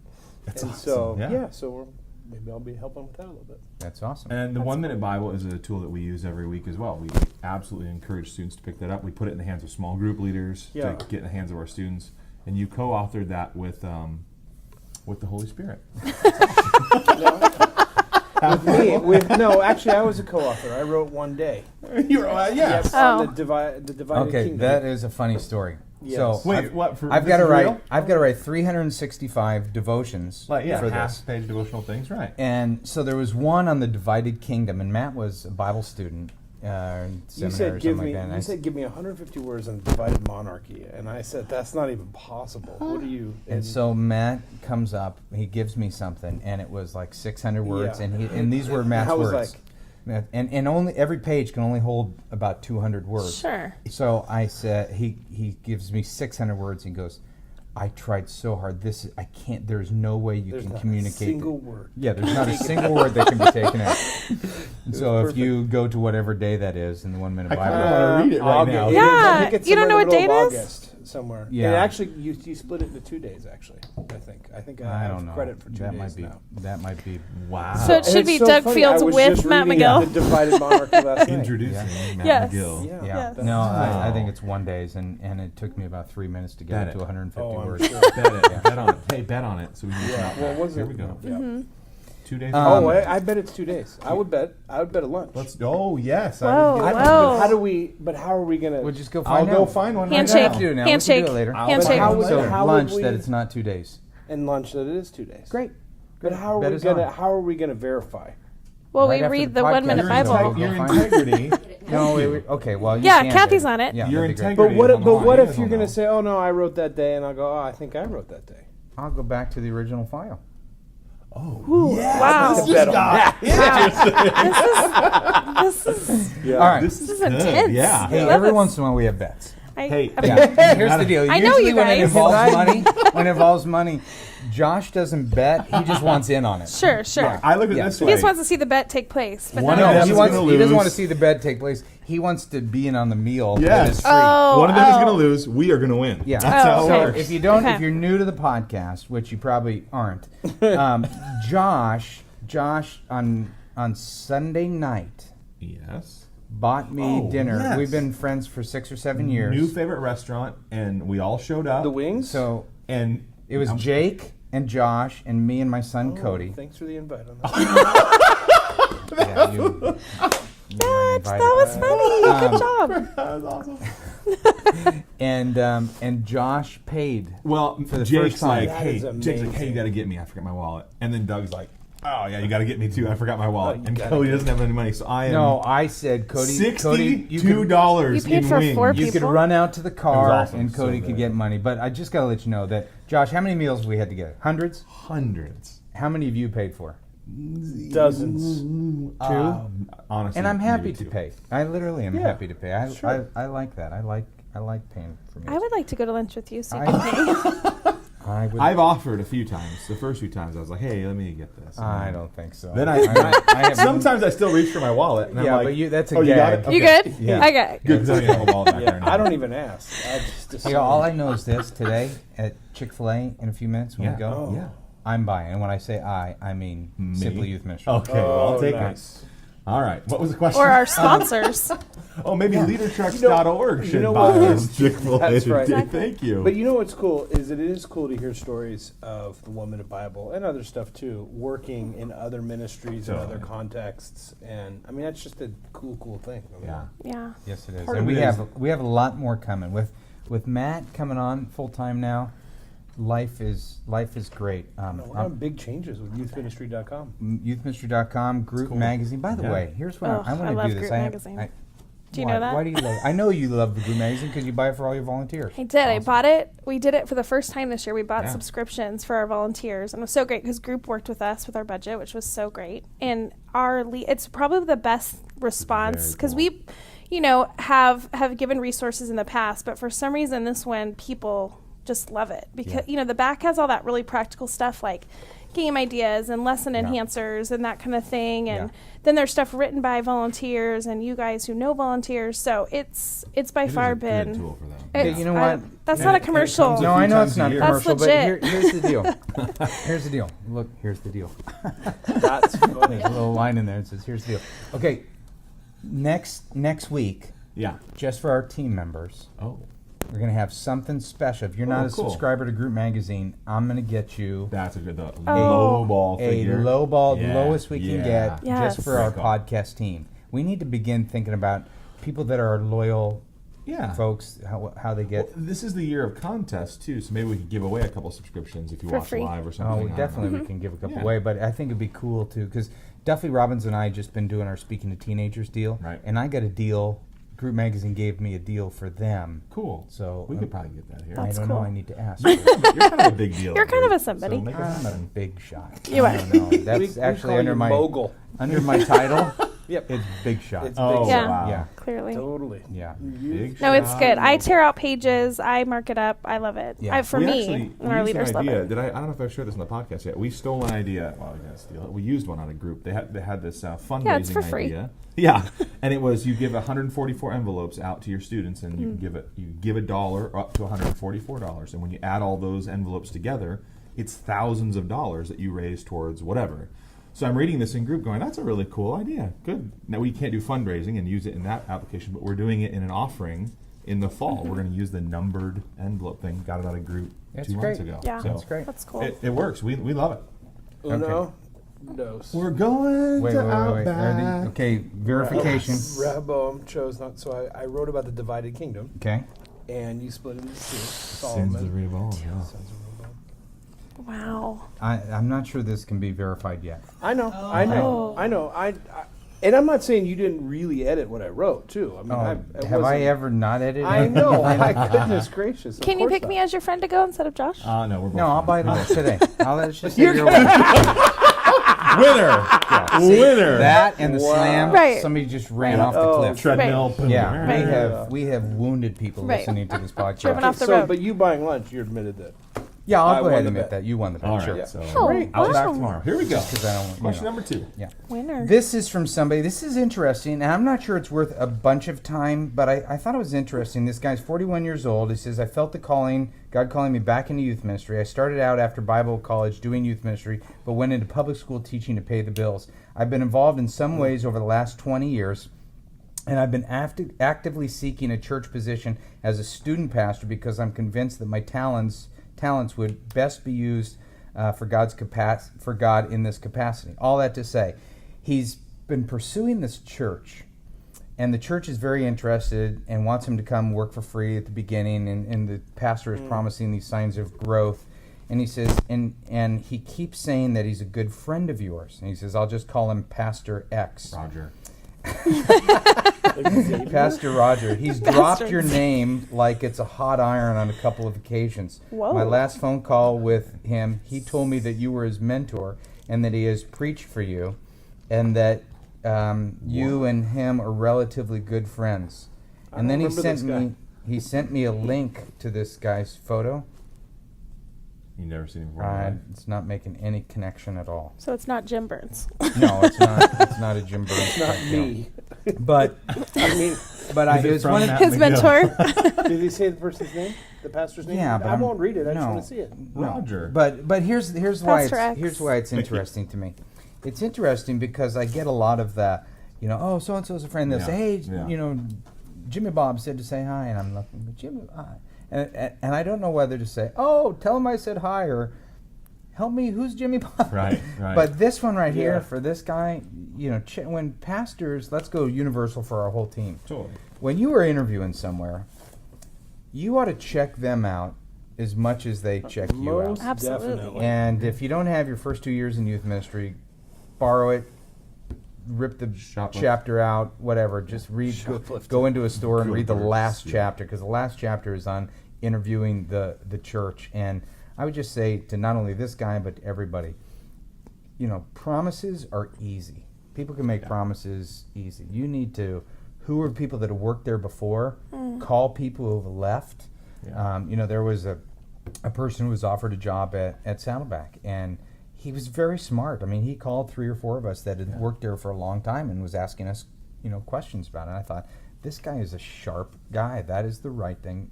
That's and awesome. so so maybe I'll be helping with that a little bit. That's awesome. And the 1 Minute Bible is a tool that we use every week as well. We absolutely encourage students to pick that up. We put it in the hands of small group leaders to get in the hands of our students. And you co-authored that with the Holy Spirit. With me, actually, I was a co-author. I wrote one day. You were, yes. On the divided kingdom. That is a funny story. Yes. So Wait, what? I've got to write. I've got to write 365 devotions for this. Half-page devotional things, right? And so there was one on the divided kingdom, and Matt was a Bible student. You said give me 150 words on divided monarchy, and I said that's not even possible. What are you? And so Matt comes up, he gives me something, and it was like 600 words, and these were Matt's words. And only every page can only hold about 200 words. Sure. So I said he gives me 600 words. And he goes, I tried so hard. I can't. There's no way you can communicate. There's not a single word. Yeah, there's not a single word that can be taken out. So if you go to whatever day that is in the 1 Minute Bible, I want to read it right now. Yeah, I think it's you don't know what somewhere in the date middle it of is? August somewhere. Yeah. And actually, you split it into 2 days. Actually, I think I have don't know. credit for 2 that days might be, now. That might be. Wow. So it should And be it's so Doug funny, Fields I was with just Matt reading McGill. The divided monarchy last night. Introducing Matt Yes. McGill. Yeah. Yeah. No, I think it's 1 day, and it took me about 3 minutes to get Bet it to it. 150 I'm words. sure. Bet it. Bet on it. Hey, bet on it. So we can Yeah. Well, was Here it? we go. Yeah. 2 days. I bet it's 2 days. I would bet a lunch. Oh yes. Whoa, But whoa. how are we gonna? We'll just go I'll find go out. find one. Handshake. Right We don't have to do it now. Handshake. We can do it later. Handshake. How would lunch we- that it's not 2 days. and lunch that it is 2 days. Great. But how Bet are we is gonna? on. How are we gonna verify? Well, Right we after read the the 1 podcast Minute is Bible. over. Your Go find it. integrity. No, okay. Well, you Yeah, can Kathy's do it. on it. Yeah, Your that'd be great. integrity. But is on the what line. if you're gonna say, "Oh no, I wrote that day," and I'll go, "Oh, I think I wrote that day." I'll go back to the original file. Wow. Bet on that. This is Yeah. All right. this is intense. Yeah. Hey, I love every this. once in a while we have bets. Hey. Yeah. Here's the deal. I know Usually you when it guys. involves money, Josh doesn't bet. He just wants in on it. Sure. I look at it Yeah. this He way. just wants to see the bet take place. But One not of No, them's he gonna doesn't lose. want to see the bet take place. He wants to be in on the meal Yes. that is free. Oh, One of them is going to lose. We are going to win. Yeah. That's how it okay. works. If you don't, Okay. if you're new to the podcast, which you probably aren't, Josh on Sunday night Yes. bought me Oh, dinner. yes. We've been friends for 6 or 7 years. New favorite restaurant, and we all showed up. The wings. So And it was Jake and Josh and me and my son Cody. Thanks for the invite on that. Yeah, you weren't invited. that was funny. Good job. that was awesome. And Josh paid. Well, For the Jake's first time. like, That hey, is Jake's like, hey, amazing. you got to get me. I forgot my wallet. And then Doug's like, oh yeah, you got to get me too. I forgot my wallet. you And gotta Cody get doesn't have any money, so I am No, I said Cody. you $62 You paid in for wings. 4 You could people? run out to the car awesome. and Cody So could good. get money. But I just got to let you know that, Josh, how many meals we had together? Hundreds? Hundreds. How many have you paid for? Dozens. Honestly, And I'm happy maybe to two. pay. I literally am Yeah, happy to pay. I like that. I like paying for meals. I would like to go to lunch with you so you I- can pay. I would. I've offered a few times. The first few times, I was like, "Hey, let me get this." And I then- don't think so. Then I have sometimes I still reach for my wallet. And Yeah, I'm like, but that's a oh, you got gag. it? You Okay. good? Yeah. I got it. Good, because I don't have a wallet back Yeah, there. I don't even ask. I just assume. Hey, all I know is this: today at Chick-fil-A in a few minutes when we go, Oh. Yeah. I'm buying. And when I say I mean Me? Simply Youth Ministry. Okay, well, I'll take nice. it. All right. What was the question? Or our sponsors. Oh, maybe leadertrucks.org should know buy what? this Chick-fil-A That's right. today. Exactly. Thank you. But you know what's cool is that it is cool to hear stories of the 1 Minute Bible and other stuff too, working in other ministries and other contexts, and I mean that's just a cool thing. I mean, yeah. Yeah. Yes, it is. Part And of we it is- have a lot more coming with Matt coming on full time now. Life is great. we're having big changes with youthministry.com. Youthministry.com, Group cool. Magazine. By the Yeah. way, here's what Oh, I I want to love do this. Group Magazine. Do you why, know that? Why do you love? I know you love the Group Magazine because you buy it for all your volunteers. I did. I bought it. We did it for the first time this year. We bought Yeah. subscriptions for our volunteers, and it was so great because Group worked with us with our budget, which was so great. And it's probably the best response because Very we, have given resources in the past, but for some reason this one people just love it because the back has all that really practical stuff like game ideas and lesson enhancers and that kind of thing, and then there's stuff written by volunteers and you guys who know volunteers. So it's by far been. Good tool for them. It's- you know what? That's not a commercial. No, I know it's not a That's commercial, but legit. here's the deal. Here's the deal. Look, here's the deal. That's funny. There's a little line in there that says, here's the deal. Okay, next week, Yeah. just for our team members, Oh, we're going to have something special. If you're not a cool. subscriber to Group Magazine, I'm going to get you that's a good Oh. low ball a figure. low ball, Yeah, the lowest we can get, Yes. just for our Cool. podcast team. We need to begin thinking about people that are loyal Yeah. folks, how they get. Well, this is the year of contests too, so maybe we could give away a couple subscriptions if you For watch free. live or something. Oh, definitely we can give a couple Yeah. away, but I think it'd be cool too, because Duffy Robbins and I just been doing our Speaking to Teenagers deal, Right. and I got a deal. Group Magazine gave me a deal for them. Cool. So we could probably get that here. I That's don't cool. know. I need to ask. You're kind of a big deal. You're kind of a dude. somebody. So make it I'm a happen. big shot. You I are. don't know. We That's actually call under you my mogul. under my title. Yep. It's big shot. It's Oh, big. Yeah. wow. Yeah. Clearly. Totally. Yeah. Big No, it's shot. good. I tear out pages. I mark it up. I love it. Yeah. For We me, actually, and our we used leaders an love idea. it. Did I don't know if I've shared this in the podcast yet. We stole an idea. Well, I didn't steal it. We used one on a group. They had this fundraising Yeah, it's for free. idea. Yeah, and it was you give 144 envelopes out to your students, and you give $1 up to $144, and when you add all those envelopes together, it's thousands of dollars that you raise towards whatever. So I'm reading this in group going, that's a really cool idea. Good. Now we can't do fundraising and use it in that application, but we're doing it in an offering in the fall. We're going to use the numbered envelope thing. Got it out of group That's 2 months great. ago. Yeah. So That's great. That's cool. it works. We love it. Uno, dos. We're going Wait. to Are Outback. they- okay, verification. Rehoboam chose not. So I wrote about the divided kingdom, Okay. and you split into two. Sins of Solomon. Rehoboam. Yeah. Sons of Rehoboam. Wow. I'm not sure this can be verified yet. I know. Oh. I know. And I'm not saying you didn't really edit what I wrote too. I mean, it have I wasn't- ever not edited? I know. My goodness gracious. Can you pick me as your friend to go instead of Josh? No, we're both No, I'll fine. buy lunch today. Let's just say you're winner. Winner! Winner! That and the slam. Right. Somebody just ran off the cliff. Treadmill. Right. boom. Yeah, we have wounded people Right. listening to this podcast. Driven off the So, road. but you buying lunch, you admitted that. Yeah, I I'll go won ahead and the admit bet. that you won the bet. All right, Sure. so Oh, I'll be back wow. tomorrow. Here we go. 'Cause I don't, Question number 2. Yeah. Winner. This is from somebody. This is interesting, and I'm not sure it's worth a bunch of time, but I thought it was interesting. This guy's 41 years old. He says, I felt the calling, God calling me back into youth ministry. I started out after Bible college doing youth ministry, but went into public school teaching to pay the bills. I've been involved in some ways over the last 20 years, and I've been actively seeking a church position as a student pastor because I'm convinced that my talents would best be used for God in this capacity. All that to say, he's been pursuing this church, and the church is very interested and wants him to come work for free at the beginning, and the pastor is promising these signs of growth. And he says, and he keeps saying that he's a good friend of yours. And he says, I'll just call him Pastor X. Roger. Pastor Roger. He's dropped your name like it's a hot iron on a couple of occasions. Whoa. My last phone call with him, he told me that you were his mentor and that he has preached for you and that you and him are relatively good friends. And then he sent me a link to this guy's photo. You never seen him before. It's not making any connection at all. So it's not Jim Burns. No, it's not. It's not a Jim Burns. It's not me. But I mean, it was one of His mentor. did he say the person's name? The pastor's name? Yeah, but I won't read it. I just want to see it. Roger. But here's why Pastor X. here's why it's interesting to me. It's interesting because I get a lot of that. Oh, so and so's a friend. They'll say, hey, Jimmy Bob said to say hi, and I'm looking, Jimmy, hi. And I don't know whether to say, oh, tell him I said hi, or help me, who's Jimmy Bob? Right. But this one right here, for this guy, when pastors, let's go universal for our whole team. Totally. When you are interviewing somewhere, you ought to check them out as much as they check you out. Most Absolutely. definitely. And if you don't have your first 2 years in youth ministry, borrow it, rip the chapter out, whatever. Just read, go into a store and read the last chapter, because the last chapter is on interviewing the church. And I would just say to not only this guy, but to everybody, promises are easy. People can make promises easy. You need to, who are people that have worked there before, call people who have left. Yeah. There was a person who was offered a job at Saddleback, and he was very smart. I mean, he called 3 or 4 of us that had worked there for a long time and was asking us, questions about it. And I thought, this guy is a sharp guy. That is the right thing,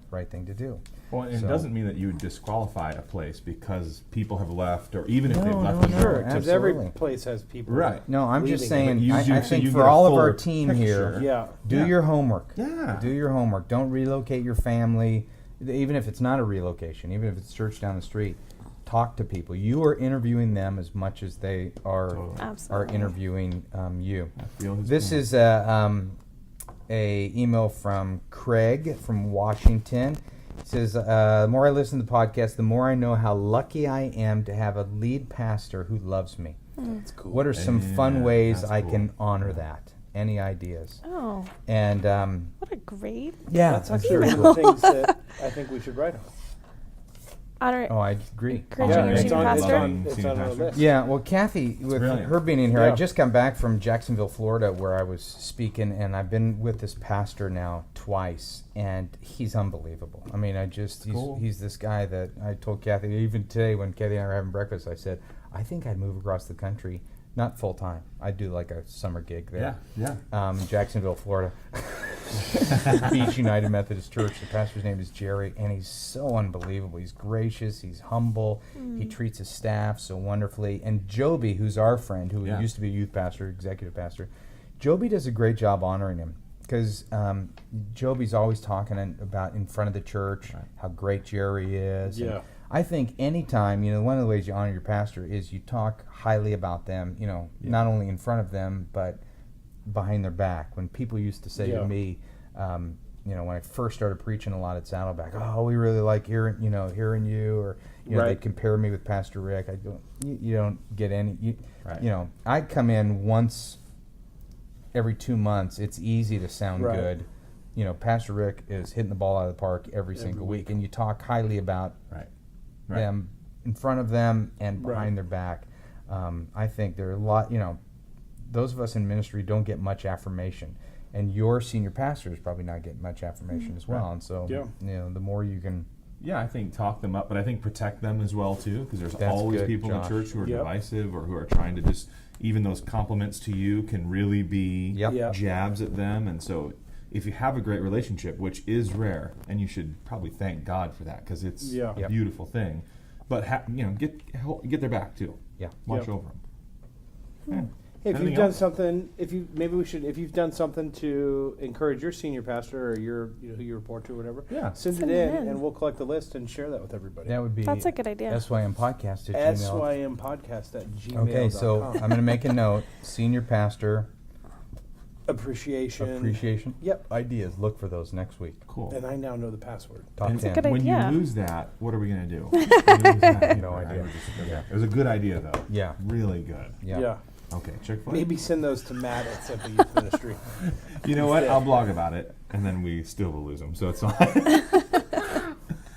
right thing to do. Well, and So- it doesn't mean that you would disqualify a place because people have left, or even if they've No, left. no, the no. church. Because Absolutely. every place has people. Right. No, I'm just leaving. saying, But you I do- so think you for get a all of our fuller team picture. here, Yeah. do your homework. Yeah. Do your homework. Don't relocate your family, even if it's not a relocation, even if it's church down the street. Talk to people. You are interviewing them as much as they are Absolutely. interviewing you. I feel his This pain. is a email from Craig from Washington. It says, the more I listen to the podcast, the more I know how lucky I am to have a lead pastor who loves me. That's cool. What are some Yeah, fun ways that's I cool. can honor that? Any ideas? Oh, And what a great yeah, That's that's actually very one of cool. the things that I think we should write on. honor. Oh, I agree. Encouraging your it's senior on, pastor. it's on our list. Yeah, well, Kathy, with Brilliant. her being in here, I Yeah. just come back from Jacksonville, Florida, where I was speaking, and I've been with this pastor now twice, and he's unbelievable. I mean, he's this guy that I told Kathy, even today when Kathy and I were having breakfast, I said, I think I'd move across the country, not full time. I'd do like a summer gig there. Yeah. Jacksonville, Florida. Beach United Methodist Church. The pastor's name is Jerry, and he's so unbelievable. He's gracious. He's humble. He treats his staff so wonderfully. And Joby, who's our friend, who Yeah. used to be a youth pastor, executive pastor, Joby does a great job honoring him because Joby's always talking about in front of the church how great Jerry is. Yeah. And I think anytime, one of the ways you honor your pastor is you talk highly about them, not only in front of them, but behind their back. When people used to say Yeah. to me, when I first started preaching a lot at Saddleback, oh, we really like hearing you, or Right. they'd compare me with Pastor Rick. I'd go, you don't get any, Right. I'd come in once every 2 months. It's easy to sound Right. good. Pastor Rick is hitting the ball out of the park every single week, and you talk highly about Right. them in front of them and Right. behind their back. I think there are a lot, those of us in ministry don't get much affirmation, and your senior pastor is probably not getting much affirmation as well. Right. And so, Yeah. the more you can, Yeah, I think talk them up, but I think protect them as well too, because there's That's always good, people Josh. in church who are Yep. divisive or who are trying to just even those compliments to you can really be Yep. Yeah. jabs at them. And so, if you have a great relationship, which is rare, and you should probably thank God for that because it's Yeah. a Yep. beautiful thing. But get their back too. yeah. Watch Yep. over them. Hey, if Anything you've done else? something, if you've done something to encourage your senior pastor or your, who you report to or whatever, Yeah. send Send it it in, in. and we'll collect the list and share that with everybody. That would be That's a good idea. SYMpodcast at Gmail. SYMpodcast@gmail.com. Okay, so I'm going to make a note. Senior pastor appreciation. appreciation. Yep. Ideas. Look for those next week. Cool. And I now know the password. Top And 10. good when idea. you lose that, what are we going to do? You lose that, No idea. It was a good idea, though. Yeah. Really good. Yeah. Okay, Chick-fil-A. Maybe send those to Matt at Simple Youth Ministry. You know what? I'll blog about it, and then we still will lose them, so it's fine.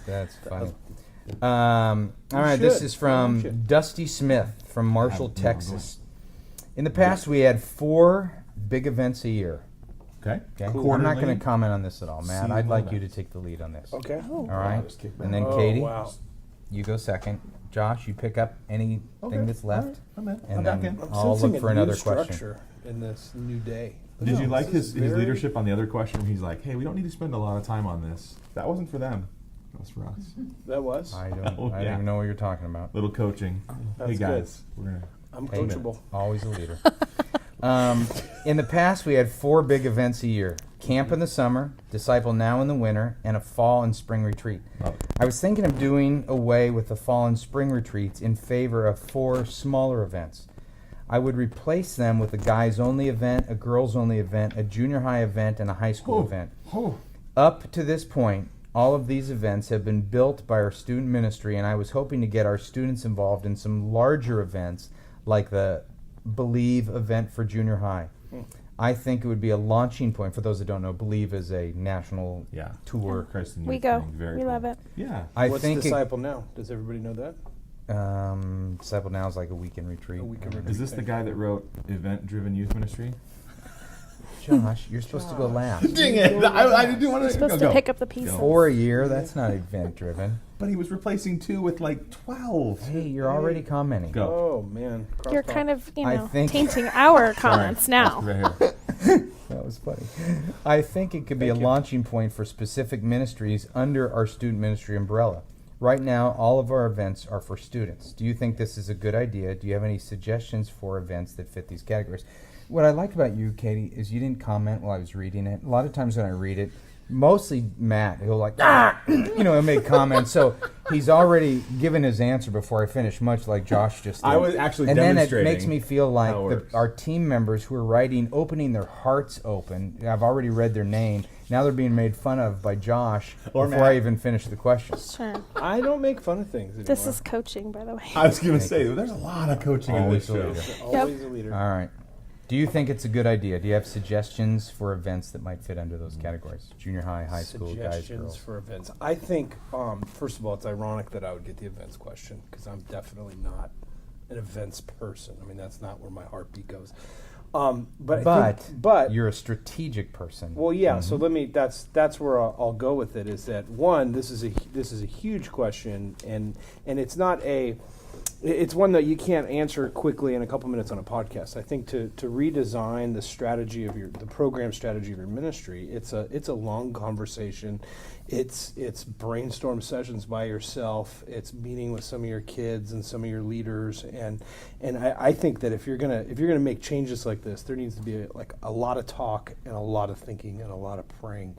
That's funny. All right, this should. is from You should. Dusty Smith from Marshall, Yeah, Texas. In the past, we had 4 big events a year. Okay. Okay, I'm not Quarterly? going to comment on this at all, Matt. I'd Seasonal like you to events. take the lead on this. Okay. All right, just kick and back. then Oh, Katie, wow. you go second. Josh, you pick up anything that's left, All right, I'm in. and I'm back then in. I'm I'll sensing look for a another new question. structure in this new day. Did you No, like this is his very- leadership on the other question? He's like, hey, we don't need to spend a lot of time on this. That wasn't for them. That was for us. That was. I don't. Oh, I don't yeah. even know what you're talking about. Little coaching. That's Hey, guys. We're gonna. I'm Hey, coachable. Always a leader. In the past, we had 4 big events a year. Camp in the summer, Disciple Now in the winter, and a fall and spring retreat. Love it. I was thinking of doing away with the fall and spring retreats in favor of 4 smaller events. I would replace them with a guys-only event, a girls-only event, a junior high event, and a high school event. Oh. Up to this point, all of these events have been built by our student ministry, and I was hoping to get our students involved in some larger events like the Believe event for junior high. I think it would be a launching point. For those that don't know, Believe is a national Yeah. tour. Christ and We youth go. thing. Very We cool. love it. Yeah. I What's think Disciple Now? Does everybody know that? Disciple Now is like a weekend retreat. A weekend retreat. Is this the guy that wrote Event Driven Youth Ministry? Josh, you're supposed to go last. Dang it! I didn't want to Supposed to pick up the pieces. 4 a year, that's not event-driven. But he was replacing 2 with like 12. Hey, you're already commenting. Go. Oh man, You're kind of, I think- tainting our comments now. Right here. That was funny. I think it could be a launching point for specific ministries under our student ministry umbrella. Right now, all of our events are for students. Do you think this is a good idea? Do you have any suggestions for events that fit these categories? What I liked about you, Katie, is you didn't comment while I was reading it. A lot of times when I read it, mostly Matt, he'll like, he'll make comments. So he's already given his answer before I finish, much like Josh just did. I was actually and then it demonstrating makes me feel like how it works. our team members who are writing, opening their hearts open, I've already read their name, now they're being made fun of by Josh Or before Matt. I even finish the question. Sure. I don't make fun of things anymore. This is coaching, by the way. I was going to say, there's a lot of coaching in this Always a show. leader. always a leader. All right. Do you think it's a good idea? Do you have suggestions for events that might fit under those categories? Junior high, high school, guys, Suggestions girls. for events. I think, first of all, it's ironic that I would get the events question because I'm definitely not an events person. I mean, that's not where my heartbeat goes. But I think, but you're a strategic person. well, yeah. So let me. That's where I'll go with it. Is that one? This is a huge question, and it's not a. It's one that you can't answer quickly in a couple minutes on a podcast. I think to redesign the strategy of the program strategy of your ministry, it's a long conversation. It's brainstorm sessions by yourself. It's meeting with some of your kids and some of your leaders, and I think that if you're gonna make changes like this, there needs to be a lot of talk and a lot of thinking and a lot of praying.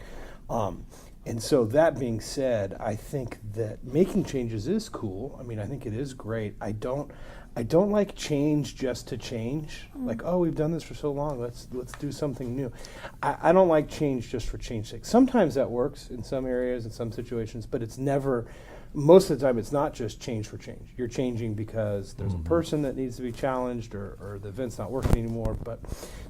And so that being said, I think that making changes is cool. I mean, I think it is great. I don't like change just to change. Like, oh, we've done this for so long. Let's do something new. I don't like change just for change's sake. Sometimes that works in some areas, in some situations, but it's never. Most of the time, it's not just change for change. You're changing because there's a person that needs to be challenged, or the event's not working anymore. But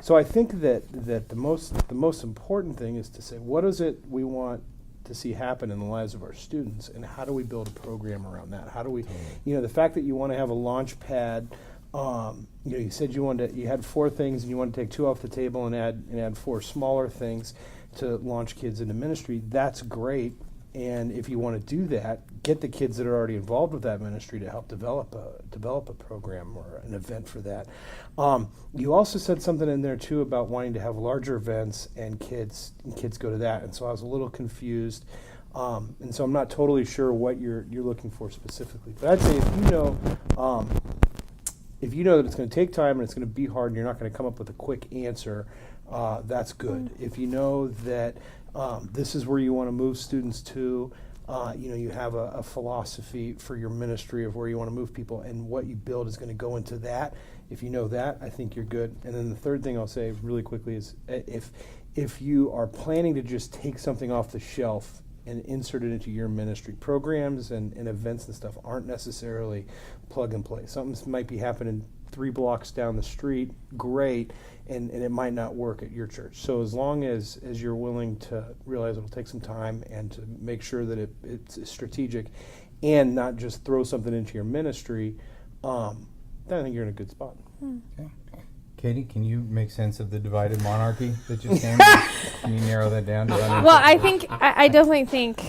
so I think that the most important thing is to say, what is it we want to see happen in the lives of our students, and how do we build a program around that? How do we, the fact that you want to have a launch pad, you said you had 4 things and you want to take 2 off the table and add 4 smaller things to launch kids into ministry. That's great. And if you want to do that, get the kids that are already involved with that ministry to help develop a program or an event for that. You also said something in there too about wanting to have larger events and kids go to that. And so I was a little confused. And so I'm not totally sure what you're looking for specifically. But I'd say if you know that it's going to take time and it's going to be hard and you're not going to come up with a quick answer, that's good. If you know that this is where you want to move students to, you have a philosophy for your ministry of where you want to move people, and what you build is going to go into that. If you know that, I think you're good. And then the third thing I'll say really quickly is if you are planning to just take something off the shelf and insert it into your ministry, programs and events and stuff aren't necessarily plug and play. Something might be happening 3 blocks down the street, great, and it might not work at your church. So as long as you're willing to realize it'll take some time and to make sure that it's strategic and not just throw something into your ministry, then I think you're in a good spot. Okay. Katie, can you make sense of the divided monarchy that just came? Can you narrow that down to Well, I definitely think,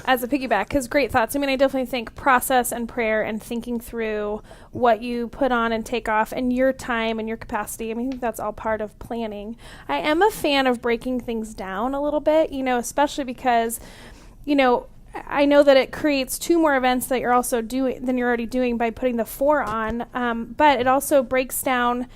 as a piggyback, because great thoughts. I mean, I definitely think process and prayer and thinking through what you put on and take off and your time and your capacity. I mean, I think that's all part of planning. I am a fan of breaking things down a little bit, especially because, I know that it creates 2 more events that you're also doing than you're already doing by putting the 4 on. But it also breaks down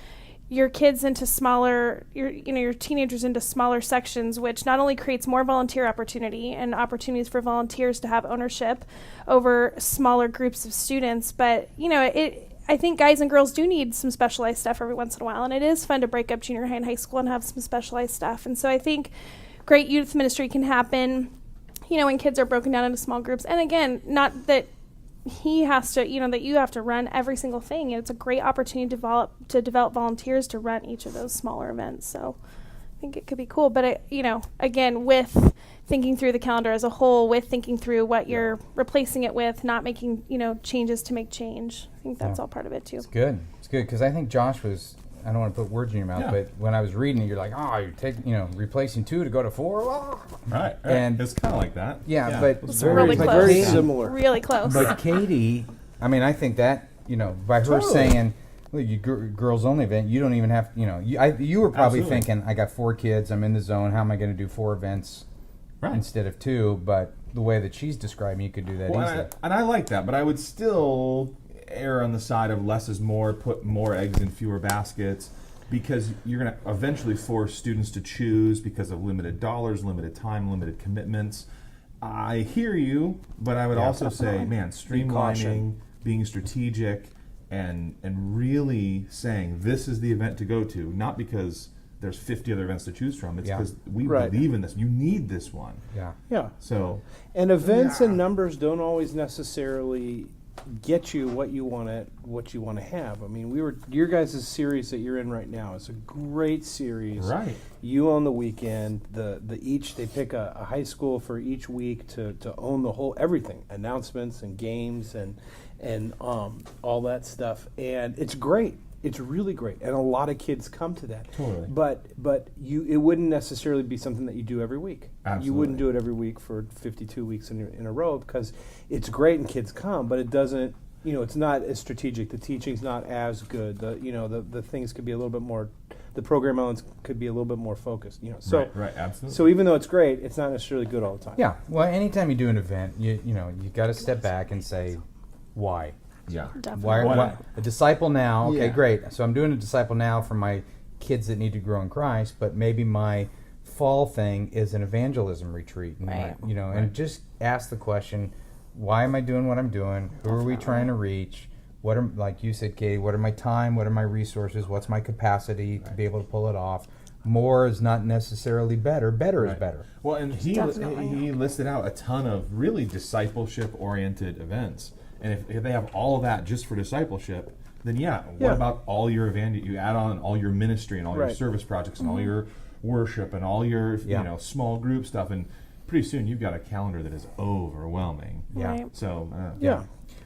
your kids into smaller, your teenagers into smaller sections, which not only creates more volunteer opportunity and opportunities for volunteers to have ownership over smaller groups of students, but I think guys and girls do need some specialized stuff every once in a while, and it is fun to break up junior high and high school and have some specialized stuff. And so I think great youth ministry can happen, when kids are broken down into small groups. And again, not that he has to, that you have to run every single thing. It's a great opportunity to develop volunteers to run each of those smaller events. So I think it could be cool. But, again, with thinking through the calendar as a whole, with thinking through what you're replacing it with, not making, changes to make change. I think that's all part of it too. It's good. It's good because I think Josh was I don't want to put words in your mouth, Yeah. but when I was reading it, you're like, oh, you're replacing 2 to go to 4. Oh. Right. And- it's kind of like that. Yeah, but It's very, really close. Very similar. Really close. But Katie, I mean, I think that by her Totally. saying, well, you girls only event, you don't even have, you were probably Absolutely. thinking, I got 4 kids, I'm in the zone. How am I going to do 4 events instead of 2? But the way that she's describing, you could do that easily. And I like that, but I would still err on the side of less is more, put more eggs in fewer baskets, because you're going to eventually force students to choose because of limited dollars, limited time, limited commitments. I hear you, but I would also say, man, streamlining, being strategic, and really saying this is the event to go to, not because there's 50 other events to choose from. It's because we believe in this. You need this one. Yeah. So, And events and numbers don't always necessarily get you what you want to have. I mean, your guys' series that you're in right now is a great series. right. You own the weekend. They pick a high school for each week to own the whole everything, announcements and games and all that stuff. And it's great. It's really great, and a lot of kids come to that. Totally. But it wouldn't necessarily be something that you do every week. Absolutely. You wouldn't do it every week for 52 weeks in a row, because it's great and kids come, but it doesn't. It's not as strategic. The teaching's not as good. The things could be a little bit more. The program elements could be a little bit more focused. So right, absolutely. So even though it's great, it's not necessarily good all the time. Yeah. Well, anytime you do an event, you got to step back and say, why? Yeah. Definitely. Why a disciple now? Okay, Yeah. great. So I'm doing a disciple now for my kids that need to grow in Christ, but maybe my fall thing is an evangelism retreat, and Right. and just ask the question, why am I doing what I'm doing? Who are we trying to reach? What are, like you said, Katie, what are my time? What are my resources? What's my capacity to be able to pull it off? More is not necessarily better. Better is better. Well, and he listed out a ton of really discipleship-oriented events. And if they have all of that just for discipleship, then what about all your you add on all your ministry and all your service projects and all your worship and all your small group stuff, and pretty soon you've got a calendar that is overwhelming. Yeah. Right. So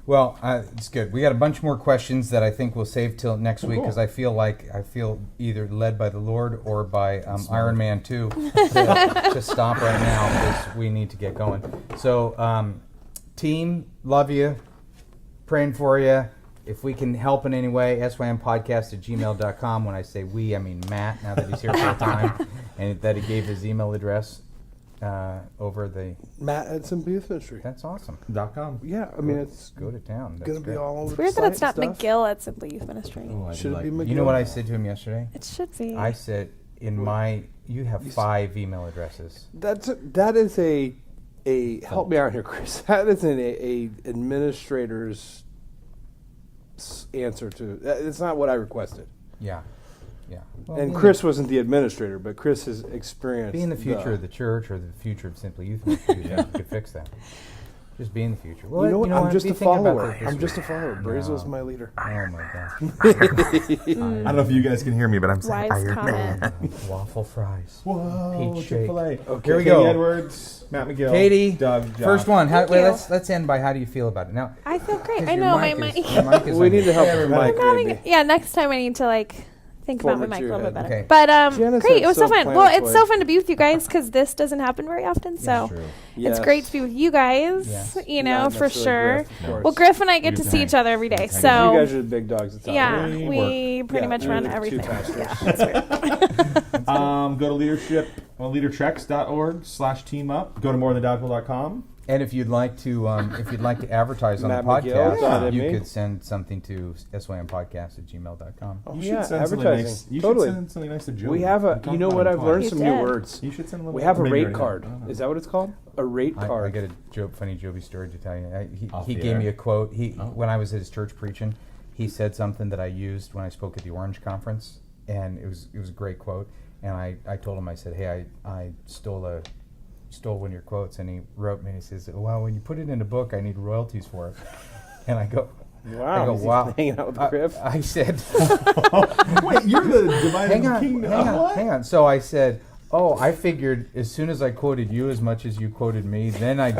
Well, it's good. We got a bunch more questions that I think we'll save till next week, because I feel either led by the Lord or by Iron Man 2 to stop right now, because we need to get going. So, team, love you, praying for you. If we can help in any way, sympodcast@gmail.com. When I say we, I mean Matt, now that he's here full time, and that he gave his email address over the... Matt at Simple Youth Ministry. That's awesome. .com. Yeah, I mean, it's Go to town. That's going to be great. all over It's weird the that it's site not and stuff. McGill at Simply Youth Ministry. Should it be McGill? You know what I said to him yesterday? It should be. I said, you have 5 email addresses. That is a help me out here, Chris. That is a administrator's answer to. It's not what I requested. Yeah. Yeah. Well, And Chris wasn't the administrator, but Chris has experienced being the future of the church or the future of Simply Youth Ministry, you could fix that. Just be in the future. Well, You know what? I'm just be a thinking about follower. that this I'm just a week. follower. Brazel's my leader. Oh my gosh. I don't know if you guys can hear me, but I'm saying Wise comment. Waffle fries. Whoa, Peach shake. Chick-fil-A. Okay. Here we Katie go. Edwards, Matt McGill, Katie, Doug, Josh. first one. Thank you. Let's end by how do you feel about it now? I feel great. 'cause I your know mic my is- mic. your mic is We on need to your- help Yeah, with everybody. Mike. I'm having, maybe. yeah, next time I need to think about my Forward mic to a your little bit head. better. Okay. But Janice great, is it was so so fun. Well, it's planetoid. so fun to be with you guys, because this doesn't happen very often. So True. it's Yes. great to be with you guys. Yes. For necessarily sure. Griff, of course. Well, Griff and I get You to can see hang. each other every day. You you So guys are the big dogs. It's yeah, We we pretty much you're run the two everything. pastors. Yeah, that's right. Go to leadertreks.org/teamup. Go to morethandoubtful.com. And if you'd like to advertise on the Matt McGill, podcast, you me. could send something to sympodcast@gmail.com. Oh, You yeah, should send something advertising. nice. You Totally. should send something nice to Joey. We have a. We You know talked what? about I've it learned twice. some You new did. words. You should send a little. We have a maybe rate already card. have. I don't know. Is that what it's called? A rate card. I got a funny Joby story to tell you. Off He the gave air? me a quote. Oh. When I was at his church preaching, he said something that I used when I spoke at the Orange Conference, and it was a great quote. And I told him, I said, hey, I stole one of your quotes, and he wrote me and he says, well, when you put it in a book, I need royalties for it. And I go, Wow. Is he hanging out with Griff? I said, Wait, you're the divided hang kingdom. on. So I said, oh, I figured as soon as I quoted you as much as you quoted me, then I did.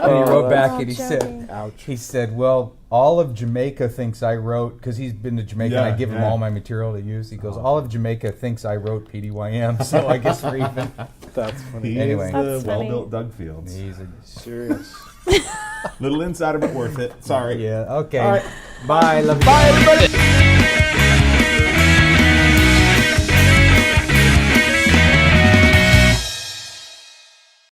And he wrote back Oh, and he joking. said, Ouch. he said, well, all of Jamaica thinks I wrote, because he's been to Jamaica and I Yeah, give him yeah. all my material to use. He goes, all of Jamaica thinks I wrote PDYM, so I guess we're even. That's funny. He Anyway. is the That's funny. well-built Doug Fields. He's a, Serious. Little insider, but worth it. Sorry. yeah, okay. All right. Bye. Love you. Bye, everybody.